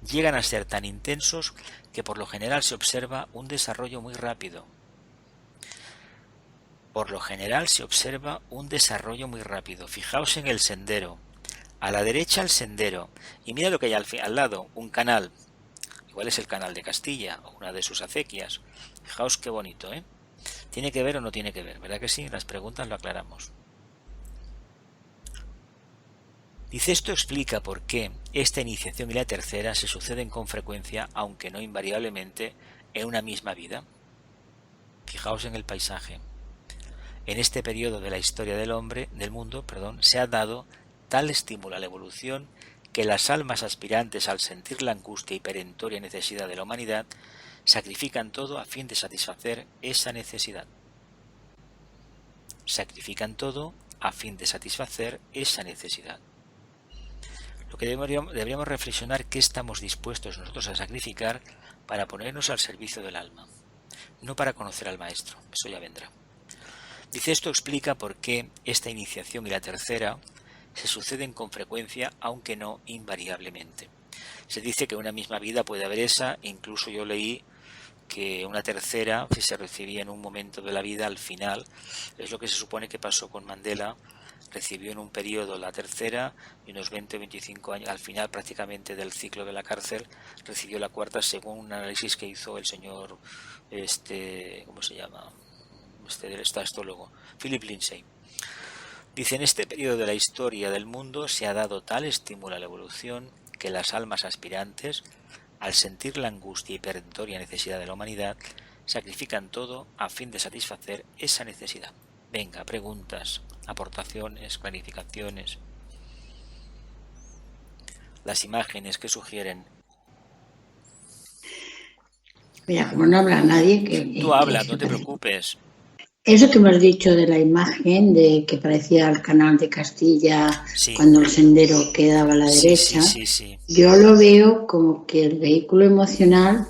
llegan a ser tan intensos que por lo general se observa un desarrollo muy rápido. Fijaos en el sendero. A la derecha el sendero. Y mira lo que hay al lado, un canal. Igual es el canal de Castilla o una de sus acequias. Fijaos qué bonito, ¿eh? ¿Tiene que ver o no tiene que ver? ¿Verdad que sí? Las preguntas lo aclaramos. Dice, esto explica por qué esta iniciación y la tercera se suceden con frecuencia, aunque no invariablemente, en una misma vida. Fijaos en el paisaje. En este periodo de la historia del mundo, se ha dado tal estímulo a la evolución que las almas aspirantes, al sentir la angustia y perentoria necesidad de la humanidad, sacrifican todo a fin de satisfacer esa necesidad. Lo que deberíamos reflexionar, qué estamos dispuestos nosotros a sacrificar para ponernos al servicio del alma, no para conocer al maestro, eso ya vendrá. Dice, esto explica por qué esta iniciación y la tercera se suceden con frecuencia, aunque no invariablemente. Se dice que en una misma vida puede haber esa, e incluso yo leí que una tercera, si se recibía en un momento de la vida, al final, es lo que se supone que pasó con Mandela, recibió en un periodo la tercera y unos 20 o 25 años, al final prácticamente del ciclo de la cárcel, recibió la cuarta según un análisis que hizo el señor, ¿cómo se llama? Del astólogo, Philip Lindsay. Dice, en este periodo de la historia del mundo se ha dado tal estímulo a la evolución que las almas aspirantes, al sentir la angustia y perentoria necesidad de la humanidad, sacrifican todo a fin de satisfacer esa necesidad. Venga, preguntas, aportaciones, clarificaciones. Las imágenes que sugieren. Mira, como no habla nadie... Tú hablas, no te preocupes. Eso que me has dicho de la imagen, de que parecía el canal de Castilla, sí, cuando el sendero quedaba a la derecha, sí. Yo lo veo como que el vehículo emocional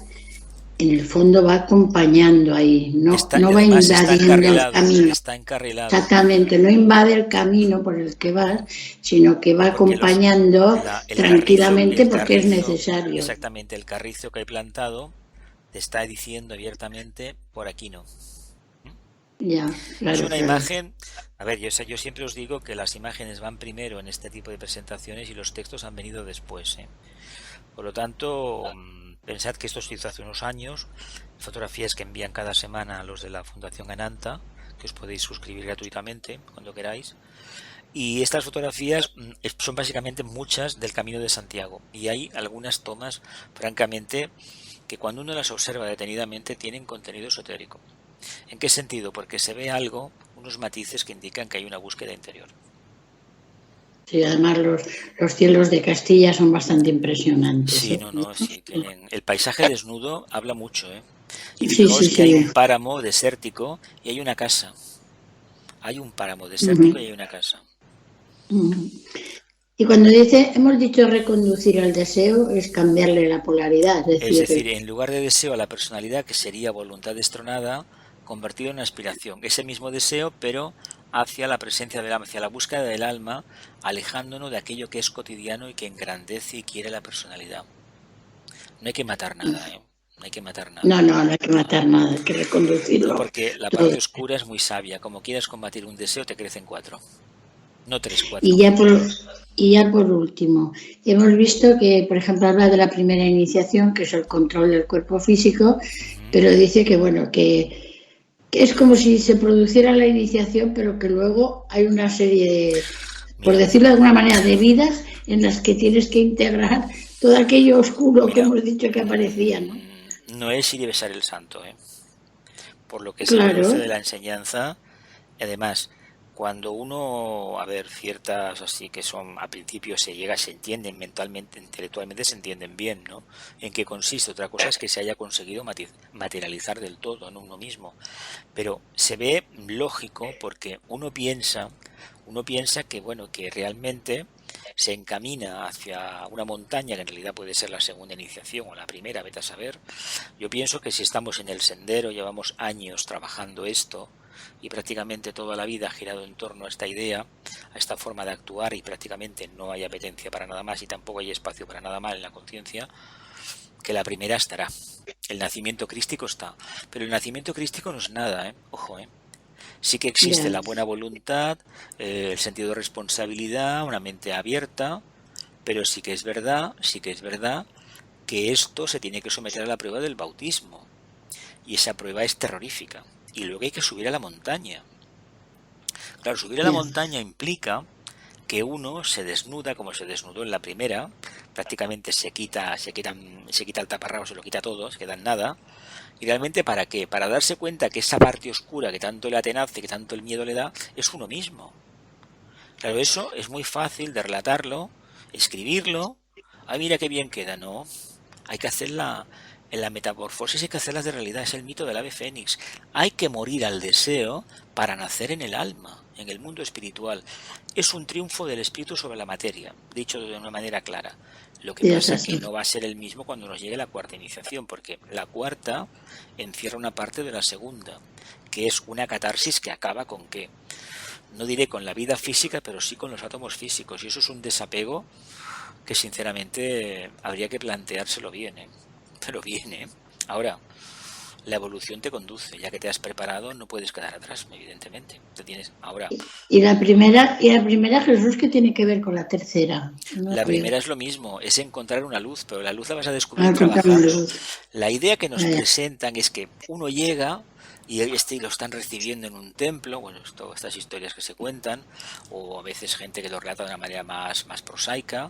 en el fondo va acompañando ahí, no va invadiendo el camino. Está encarrilado. Exactamente, no invade el camino por el que vas, sino que va acompañando tranquilamente porque es necesario. Exactamente, el carrizo que hay plantado te está diciendo abiertamente, por aquí no. Ya, claro, es una imagen. A ver, yo siempre os digo que las imágenes van primero en este tipo de presentaciones y los textos han venido después, ¿eh? Por lo tanto, pensad que esto se hizo hace unos años, fotografías que envían cada semana a los de la Fundación Ananta, que os podéis suscribir gratuitamente cuando queráis, y estas fotografías son básicamente muchas del Camino de Santiago, y hay algunas tomas, francamente, que cuando uno las observa detenidamente tienen contenido esotérico. ¿En qué sentido? Porque se ve algo, unos matices que indican que hay una búsqueda interior. Sí, además los cielos de Castilla son bastante impresionantes. Sí, sí, tienen. El paisaje desnudo habla mucho, ¿eh? Y fijaos que hay un páramo desértico y hay una casa. Hay un páramo desértico y hay una casa. Y cuando hemos dicho reconducir al deseo, es cambiarle la polaridad. Es decir, en lugar de deseo a la personalidad, que sería voluntad destronada, convertido en aspiración. Ese mismo deseo, pero hacia la presencia del alma, hacia la búsqueda del alma, alejándonos de aquello que es cotidiano y que engrandece y quiere la personalidad. No hay que matar nada, ¿eh? No hay que matar nada. No hay que matar nada, hay que reconducirlo. No, porque la parte oscura es muy sabia. Como quieras combatir un deseo, te crecen 4. No 3, 4. Y ya por último, hemos visto que, por ejemplo, habla de la primera iniciación, que es el control del cuerpo físico, pero dice que, bueno, que es como si se produciera la iniciación, pero que luego hay una serie de, por decirlo de alguna manera, de vidas en las que tienes que integrar todo aquello oscuro que hemos dicho que aparecía, ¿no? No es ir y besar el santo, ¿eh? Por lo que se deduce de la enseñanza. Además, cuando uno, ciertas así que son, a principio se entienden mentalmente, intelectualmente se entienden bien, ¿no? En qué consiste. Otra cosa es que se haya conseguido materializar del todo, ¿no? Uno mismo. Pero se ve lógico porque uno piensa que, bueno, que realmente se encamina hacia una montaña que en realidad puede ser la segunda iniciación o la primera, vete a saber. Yo pienso que si estamos en el sendero, llevamos años trabajando esto y prácticamente toda la vida ha girado en torno a esta idea, a esta forma de actuar, y prácticamente no hay apetencia para nada más y tampoco hay espacio para nada más en la conciencia, que la primera estará. El nacimiento crístico está, pero el nacimiento crístico no es nada, ojo, Sí que existe la buena voluntad, el sentido de responsabilidad, una mente abierta, pero sí que es verdad que esto se tiene que someter a la prueba del bautismo, y esa prueba es terrorífica, y luego hay que subir a la montaña. Claro, subir a la montaña implica que uno se desnuda como se desnudó en la primera, prácticamente se quita el taparrabo, se lo quita todo, se queda en nada. ¿Y realmente para qué? Para darse cuenta que esa parte oscura que tanto le atenace, que tanto el miedo le da, es uno mismo. Claro, eso es muy fácil de relatarlo, escribirlo. ¡Ay, mira qué bien queda! No, hay que hacerla en la metamorfosis, hay que hacerlas de realidad. Es el mito del ave fénix. Hay que morir al deseo para nacer en el alma, en el mundo espiritual. Es un triunfo del espíritu sobre la materia, dicho de una manera clara. Lo que pasa es que no va a ser el mismo cuando nos llegue la cuarta iniciación, porque la cuarta encierra una parte de la segunda, que es una catarsis que acaba con qué. No diré con la vida física, pero sí con los átomos físicos, y eso es un desapego que sinceramente habría que planteárselo bien, pero bien, Ahora, la evolución te conduce, ya que te has preparado, no puedes quedar atrás, evidentemente. Te tienes ahora. Y la primera, Jesús, ¿qué tiene que ver con la tercera? La primera es lo mismo, es encontrar una luz, pero la luz la vas a descubrir trabajando. La idea que nos presentan es que uno llega y lo están recibiendo en un templo, bueno, todas estas historias que se cuentan, o a veces gente que lo relata de una manera más prosaica.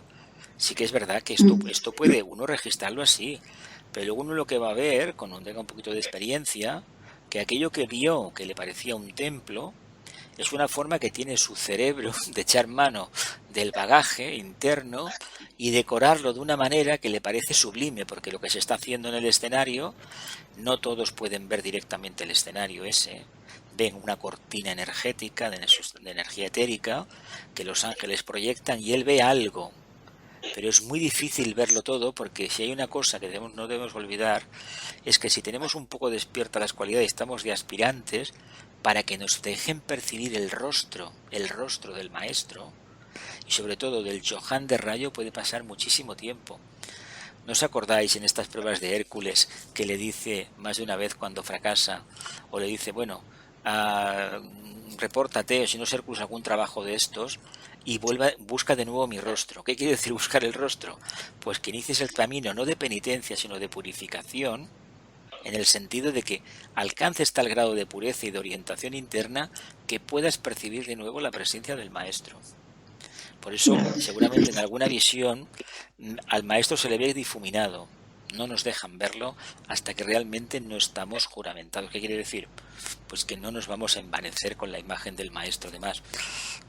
Sí que es verdad que esto puede uno registrarlo así, pero luego uno lo que va a ver, cuando tenga un poquito de experiencia, que aquello que vio, que le parecía un templo, es una forma que tiene su cerebro de echar mano del bagaje interno y decorarlo de una manera que le parece sublime, porque lo que se está haciendo en el escenario, no todos pueden ver directamente el escenario ese. Ven una cortina energética, de energía etérica, que los ángeles proyectan, y él ve algo. Pero es muy difícil verlo todo, porque si hay una cosa que no debemos olvidar, es que si tenemos un poco despierta las cualidades, estamos de aspirantes, para que nos dejen percibir el rostro del maestro, y sobre todo del Johann de Rayo, puede pasar muchísimo tiempo. ¿No os acordáis en estas pruebas de Hércules que le dice más de una vez cuando fracasa, o le dice, bueno, repórtate, o si no es Hércules algún trabajo de estos, y busca de nuevo mi rostro? ¿Qué quiere decir buscar el rostro? Pues que inicies el camino no de penitencia, sino de purificación, en el sentido de que alcances tal grado de pureza y de orientación interna que puedas percibir de nuevo la presencia del maestro. Por eso, seguramente en alguna visión, al maestro se le ve difuminado. No nos dejan verlo hasta que realmente no estamos juramentados. ¿Qué quiere decir? Pues que no nos vamos a envanecer con la imagen del maestro. Además,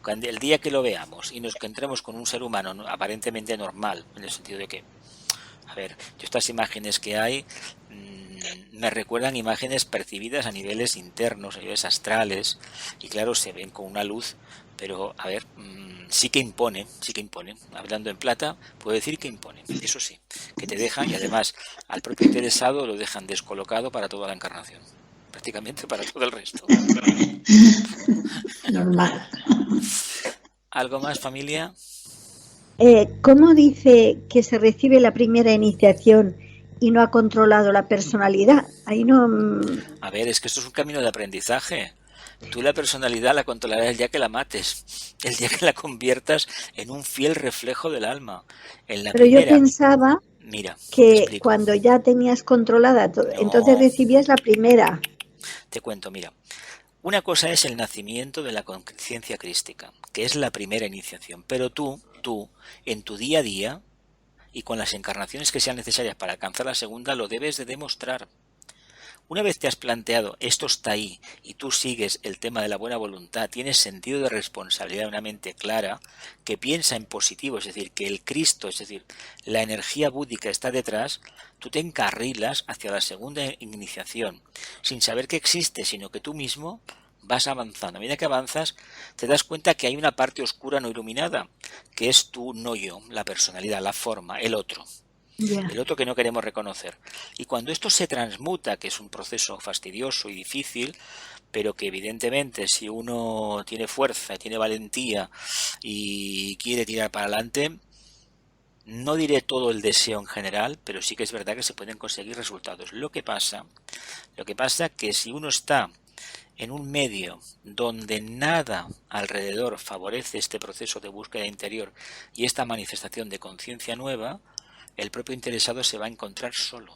cuando el día que lo veamos y nos encontremos con un ser humano aparentemente normal, en el sentido de que, yo estas imágenes que hay me recuerdan imágenes percibidas a niveles internos, a niveles astrales, y claro, se ven con una luz, pero sí que impone. Hablando en plata, puedo decir que impone, eso sí, que te dejan, y además al propio interesado lo dejan descolocado para toda la encarnación. prácticamente para todo el resto. Normal. ¿Algo más, familia? ¿Cómo dice que se recibe la primera iniciación y no ha controlado la personalidad? Ahí no... A ver, es que esto es un camino de aprendizaje. Tú la personalidad la controlarás el día que la mates, el día que la conviertas en un fiel reflejo del alma. En la Pero primera, yo pensaba que cuando ya tenías controlada, entonces recibías la primera. Te cuento, mira. Una cosa es el nacimiento de la conciencia crística, que es la primera iniciación, pero tú, en tu día a día, y con las encarnaciones que sean necesarias para alcanzar la segunda, lo debes de demostrar. Una vez te has planteado, esto está ahí, y tú sigues el tema de la buena voluntad, tienes sentido de responsabilidad, una mente clara, que piensa en positivo, es decir, que el Cristo, es decir, la energía búdica está detrás, tú te encarrilas hacia la segunda iniciación, sin saber que existe, sino que tú mismo vas avanzando. A medida que avanzas, te das cuenta que hay una parte oscura no iluminada, que es tu no yo, la personalidad, la forma, el otro. El otro que no queremos reconocer. Y cuando esto se transmuta, que es un proceso fastidioso y difícil, pero que evidentemente si uno tiene fuerza, tiene valentía y quiere tirar para adelante, no diré todo el deseo en general, pero sí que es verdad que se pueden conseguir resultados. Lo que pasa que si uno está en un medio donde nada alrededor favorece este proceso de búsqueda interior y esta manifestación de conciencia nueva, el propio interesado se va a encontrar solo.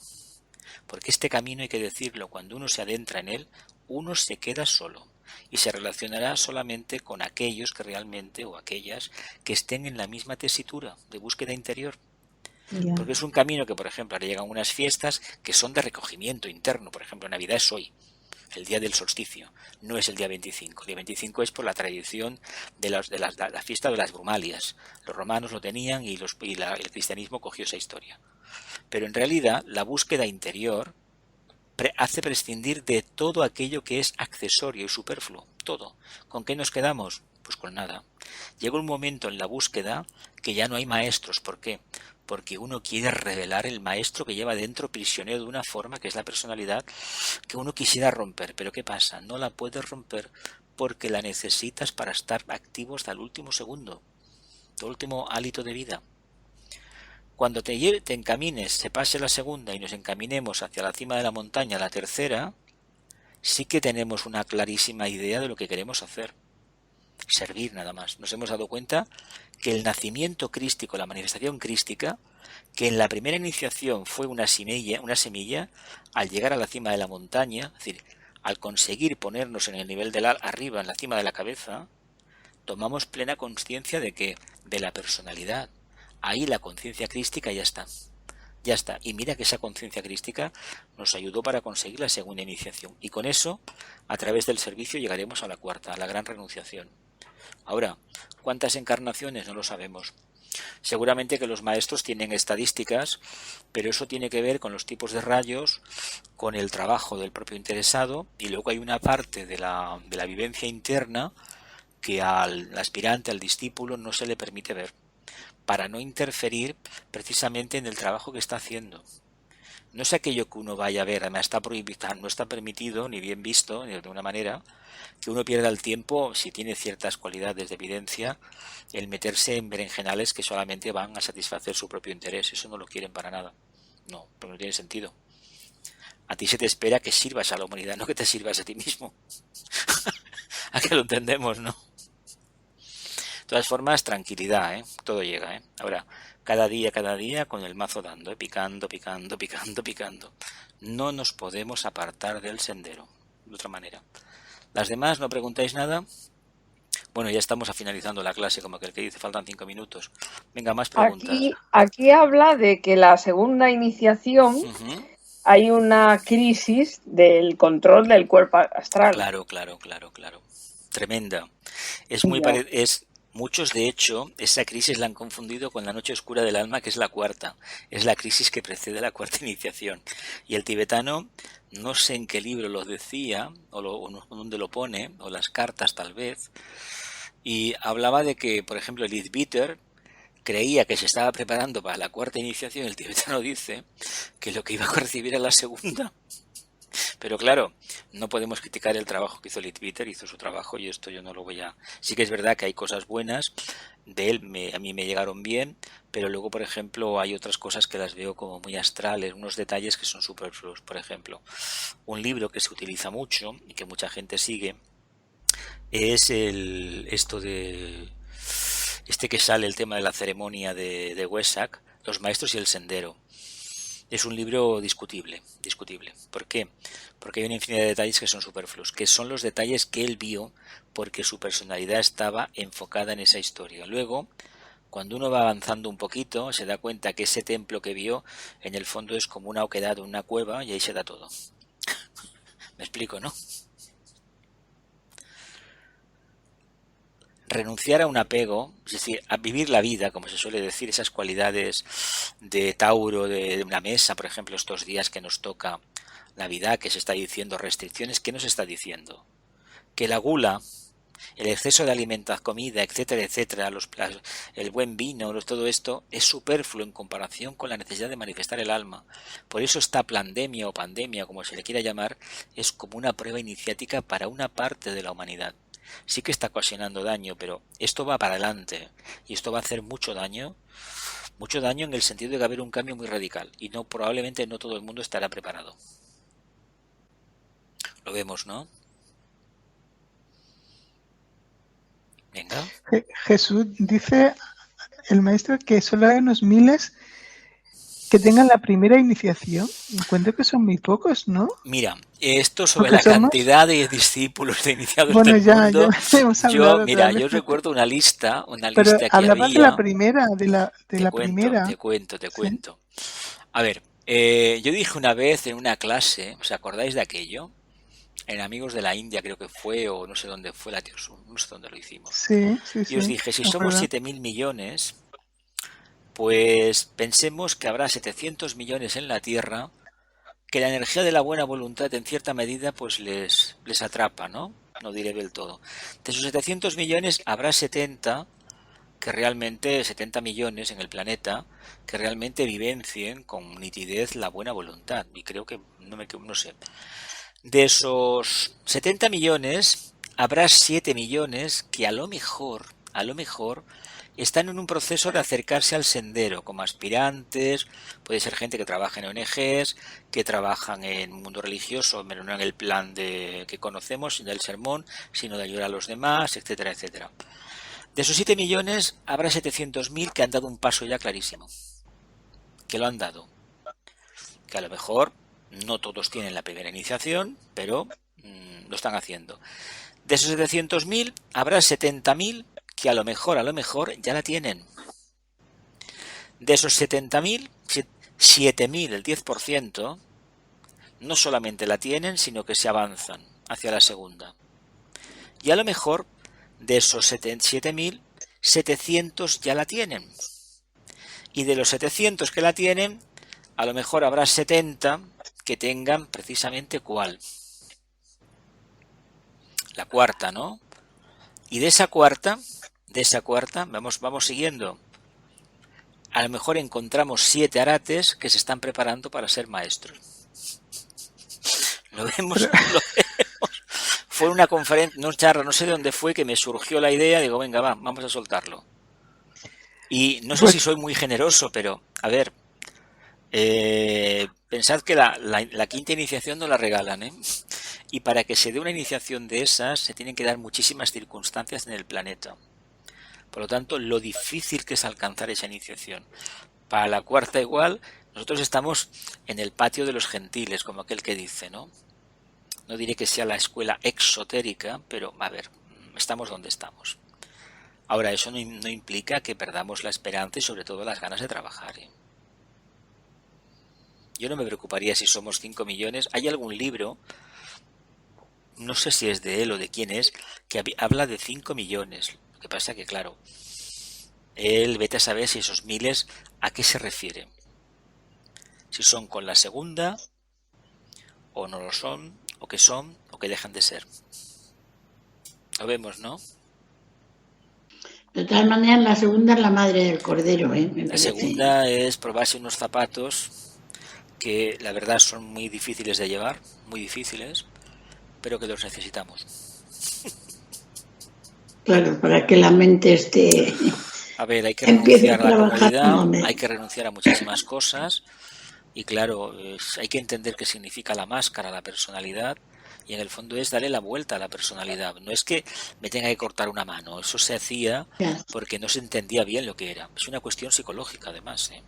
Porque este camino, hay que decirlo, cuando uno se adentra en él, uno se queda solo y se relacionará solamente con aquellos que realmente, o aquellas, que estén en la misma tesitura de búsqueda interior. Porque es un camino que, por ejemplo, ahora llegan unas fiestas que son de recogimiento interno. Por ejemplo, Navidad es hoy, el día del solsticio, no es el día 25. El día 25 es por la tradición de la fiesta de las Brumalias. Los romanos lo tenían y el cristianismo cogió esa historia. Pero en realidad la búsqueda interior hace prescindir de todo aquello que es accesorio y superfluo. Todo. ¿Con qué nos quedamos? Pues con nada. Llega un momento en la búsqueda que ya no hay maestros. ¿Por qué? Porque uno quiere revelar el maestro que lleva dentro prisionero de una forma que es la personalidad que uno quisiera romper. Pero ¿qué pasa? No la puedes romper porque la necesitas para estar activo hasta el último segundo, el último hálito de vida. Cuando te encamines, se pase la segunda y nos encaminemos hacia la cima de la montaña, la tercera, sí que tenemos una clarísima idea de lo que queremos hacer. Servir nada más. Nos hemos dado cuenta que el nacimiento crístico, la manifestación crística, que en la primera iniciación fue una semilla, al llegar a la cima de la montaña, es decir, al conseguir ponernos en el nivel del arriba, en la cima de la cabeza, tomamos plena conciencia de la personalidad. Ahí la conciencia crística ya está. Ya está. Y mira que esa conciencia crística nos ayudó para conseguir la segunda iniciación. Y con eso, a través del servicio, llegaremos a la cuarta, a la gran renunciación. Ahora, ¿cuántas encarnaciones? No lo sabemos. Seguramente que los maestros tienen estadísticas, pero eso tiene que ver con los tipos de rayos, con el trabajo del propio interesado, y luego hay una parte de la vivencia interna que al aspirante, al discípulo, no se le permite ver, para no interferir precisamente en el trabajo que está haciendo. No es aquello que uno vaya a ver, además está prohibido, no está permitido ni bien visto, ni de alguna manera, que uno pierda el tiempo, si tiene ciertas cualidades de evidencia, el meterse en berenjenales que solamente van a satisfacer su propio interés. Eso no lo quieren para nada. No, porque no tiene sentido. A ti se te espera que sirvas a la humanidad, no que te sirvas a ti mismo. A que lo entendemos, ¿no? De todas formas, tranquilidad, todo llega, Ahora, cada día, con el mazo dando, picando. No nos podemos apartar del sendero, de otra manera. ¿Las demás no preguntáis nada? Bueno, ya estamos finalizando la clase, como aquel que dice, faltan 5 minutos. Venga, más preguntas. Aquí habla de que la segunda iniciación hay una crisis del control del cuerpo astral. Claro. Tremenda. Muchos, de hecho, esa crisis la han confundido con la noche oscura del alma, que es la cuarta. Es la crisis que precede la cuarta iniciación. Y el tibetano, no sé en qué libro lo decía, o dónde lo pone, o las cartas tal vez, y hablaba de que, por ejemplo, el Leadbeater creía que se estaba preparando para la cuarta iniciación. El tibetano dice que lo que iba a recibir era la segunda. Pero claro, no podemos criticar el trabajo que hizo Leadbeater, hizo su trabajo y esto yo no lo voy a... Sí que es verdad que hay cosas buenas de él, a mí me llegaron bien, pero luego, por ejemplo, hay otras cosas que las veo como muy astrales, unos detalles que son superfluos. Por ejemplo, un libro que se utiliza mucho y que mucha gente sigue es este que sale el tema de la ceremonia de Wesak, Los maestros y el sendero. Es un libro discutible. ¿Por qué? Porque hay una infinidad de detalles que son superfluos, que son los detalles que él vio porque su personalidad estaba enfocada en esa historia. Luego, cuando uno va avanzando un poquito, se da cuenta que ese templo que vio, en el fondo es como una oquedad o una cueva y ahí se da todo. ¿Me explico, no? Renunciar a un apego, es decir, a vivir la vida, como se suele decir, esas cualidades de Tauro, de una mesa, por ejemplo, estos días que nos toca Navidad, que se está diciendo restricciones, ¿qué nos está diciendo? Que la gula, el exceso de alimentación, comida, etcétera, etcétera, el buen vino, todo esto es superfluo en comparación con la necesidad de manifestar el alma. Por eso esta plandemia o pandemia, como se le quiera llamar, es como una prueba iniciática para una parte de la humanidad. Sí que está ocasionando daño, pero esto va para adelante y esto va a hacer mucho daño en el sentido de que va a haber un cambio muy radical y probablemente no todo el mundo estará preparado. Lo vemos, ¿no? Venga. Jesús dice el maestro que solo hay unos miles que tengan la primera iniciación. Encuentro que son muy pocos, ¿no? Mira, esto sobre la cantidad de discípulos de iniciados bueno, del mundo, yo recuerdo una lista pero que hablaba había. De la primera, primera. Te cuento. A ver, yo dije una vez en una clase, ¿os acordáis de aquello? En Amigos de la India creo que fue, o no sé dónde fue la no sé dónde lo hicimos. Sí. Y os dije, si somos 7.000 millones... pues pensemos que habrá 700 millones en la Tierra, que la energía de la buena voluntad en cierta medida pues les atrapa, ¿no? No diré del todo. De esos 700 millones habrá 70 millones en el planeta que realmente vivencien con nitidez la buena voluntad. Y creo que, no sé. De esos 70 millones habrá 7 millones que a lo mejor están en un proceso de acercarse al sendero como aspirantes, puede ser gente que trabaja en ONGs, que trabajan en mundo religioso, pero no en el plan que conocemos del sermón, sino de ayudar a los demás, etcétera, etcétera. De esos 7 millones habrá 700.000 que han dado un paso ya clarísimo, que lo han dado, que a lo mejor no todos tienen la primera iniciación, pero lo están haciendo. De esos 700.000 habrá 70.000 que a lo mejor ya la tienen. De esos 70.000, 7.000, el 10%, no solamente la tienen, sino que se avanzan hacia la segunda. Y a lo mejor, de esos 7.000, 700 ya la tienen. Y de los 700 que la tienen, a lo mejor habrá 70 que tengan precisamente ¿cuál? La cuarta, ¿no? Y de esa cuarta, vamos siguiendo. A lo mejor encontramos 7 arates que se están preparando para ser maestros. Lo vemos. Fue una conferencia, no charla, no sé de dónde fue, que me surgió la idea, digo, venga, vamos a soltarlo. Y no sé si soy muy generoso, pero, a ver, pensad que la quinta iniciación no la regalan, ¿eh? Y para que se dé una iniciación de esas, se tienen que dar muchísimas circunstancias en el planeta. Por lo tanto, lo difícil que es alcanzar esa iniciación. Para la cuarta igual, nosotros estamos en el patio de los gentiles, como aquel que dice, ¿no? No diré que sea la escuela exotérica, pero, a ver, estamos donde estamos. Ahora, eso no implica que perdamos la esperanza y sobre todo las ganas de trabajar, ¿eh? Yo no me preocuparía si somos 5 millones. Hay algún libro, no sé si es de él o de quién es, que habla de 5 millones. Lo que pasa que, claro, él vete a saber si esos miles a qué se refiere. Si son con la segunda, o no lo son, o que dejan de ser. Lo vemos, ¿no? De todas maneras, la segunda es la madre del cordero, ¿eh? La segunda es probarse unos zapatos que la verdad son muy difíciles de llevar, muy difíciles, pero que los necesitamos. Claro, para que la mente esté... A ver, hay que renunciar a la comodidad, hay que renunciar a muchísimas cosas y claro, hay que entender qué significa la máscara, la personalidad, y en el fondo es darle la vuelta a la personalidad. No es que me tenga que cortar una mano, eso se hacía porque no se entendía bien lo que era. Es una cuestión psicológica además, ¿eh?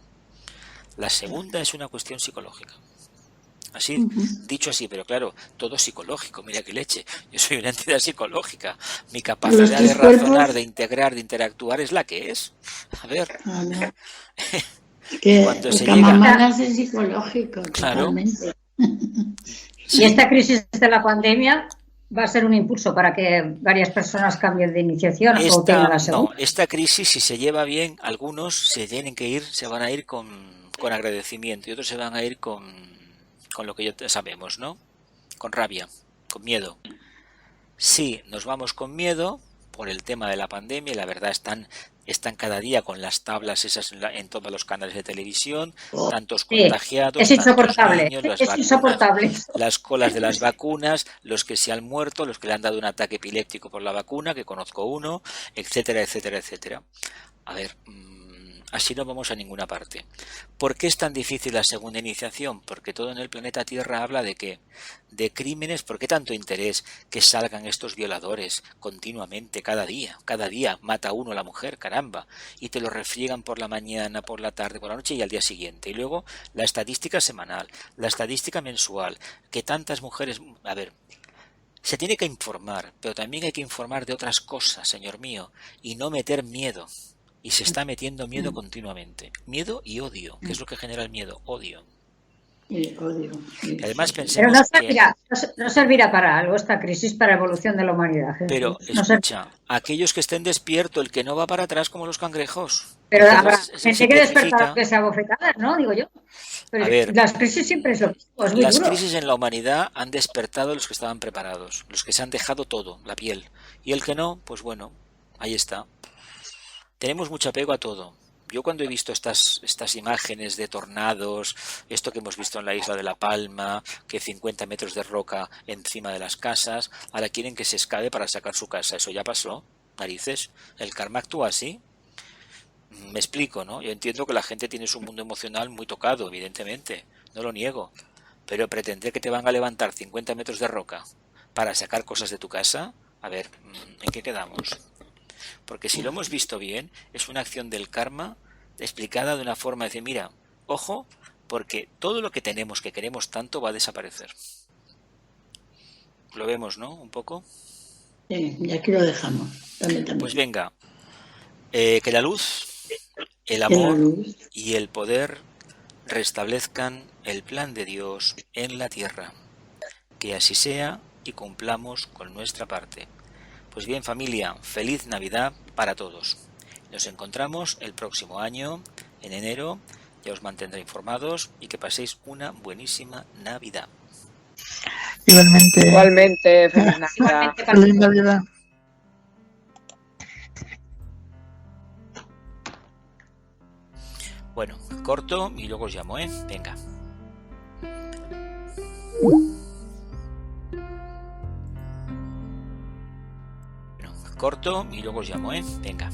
La segunda es una cuestión psicológica. Así, dicho así, pero claro, todo psicológico, mira qué leche. Yo soy una entidad psicológica. Mi capacidad de razonar, de integrar, de interactuar es la que es. A ver. Que cuando se llega... es psicológico, claro. Totalmente. Y esta crisis de la pandemia va a ser un impulso para que varias personas cambien de iniciación o tengan la segunda. No, esta crisis, si se lleva bien, algunos se tienen que ir, se van a ir con agradecimiento y otros se van a ir con lo que ya sabemos, ¿no? Con rabia, con miedo. Sí, nos vamos con miedo por el tema de la pandemia y la verdad están cada día con las tablas esas en todos los canales de televisión, tantos contagiados, es insoportable, niños, las vacunas, insoportable. Las colas de las vacunas, los que se han muerto, los que le han dado un ataque epiléptico por la vacuna, que conozco uno, etcétera, etcétera, etcétera. A ver, así no vamos a ninguna parte. ¿Por qué es tan difícil la segunda iniciación? Porque todo en el planeta Tierra habla de que de crímenes. ¿Por qué tanto interés que salgan estos violadores continuamente, cada día mata uno a la mujer, caramba, y te lo refriegan por la mañana, por la tarde, por la noche y al día siguiente? Y luego la estadística semanal, la estadística mensual, que tantas mujeres... A ver, se tiene que informar, pero también hay que informar de otras cosas, señor mío, y no meter miedo. Y se está metiendo miedo continuamente. Miedo y odio. ¿Qué es lo que genera el miedo? Odio. Odio. Y además pensemos no servirá para algo esta crisis para la evolución de la humanidad. Pero escucha, aquellos que estén despiertos, el que no va para atrás como los cangrejos. Pero habrá gente que despertar que sea bofetadas, ¿no? Digo yo. Pero a ver, las crisis siempre es lo mismo. Es muy las duro. crisis en la humanidad han despertado a los que estaban preparados, los que se han dejado todo, la piel. Y el que no, pues bueno, ahí está. Tenemos mucho apego a todo. Yo cuando he visto estas imágenes de tornados, esto que hemos visto en la isla de La Palma, que 50 metros de roca encima de las casas, ahora quieren que se escabe para sacar su casa. Eso ya pasó, narices. El karma actúa así. Me explico, ¿no? Yo entiendo que la gente tiene su mundo emocional muy tocado, evidentemente, no lo niego. Pero pretender que te van a levantar 50 metros de roca para sacar cosas de tu casa, a ver, ¿en qué quedamos? Porque si lo hemos visto bien, es una acción del karma explicada de una forma de decir, mira, ojo, porque todo lo que tenemos, que queremos tanto, va a desaparecer. Lo vemos, ¿no? Un poco. Sí, y aquí lo dejamos. También. Pues venga, que la luz, el amor y el poder restablezcan el plan de Dios en la tierra. Que así sea y cumplamos con nuestra parte. Pues bien, familia, feliz Navidad para todos. Nos encontramos el próximo año, en enero. Ya os mantendré informados y que paséis una buenísima Navidad. Igualmente, feliz Navidad. Feliz Navidad. Bueno, corto y luego os llamo, ¿eh? Venga. Corto y luego os llamo, ¿eh? Venga.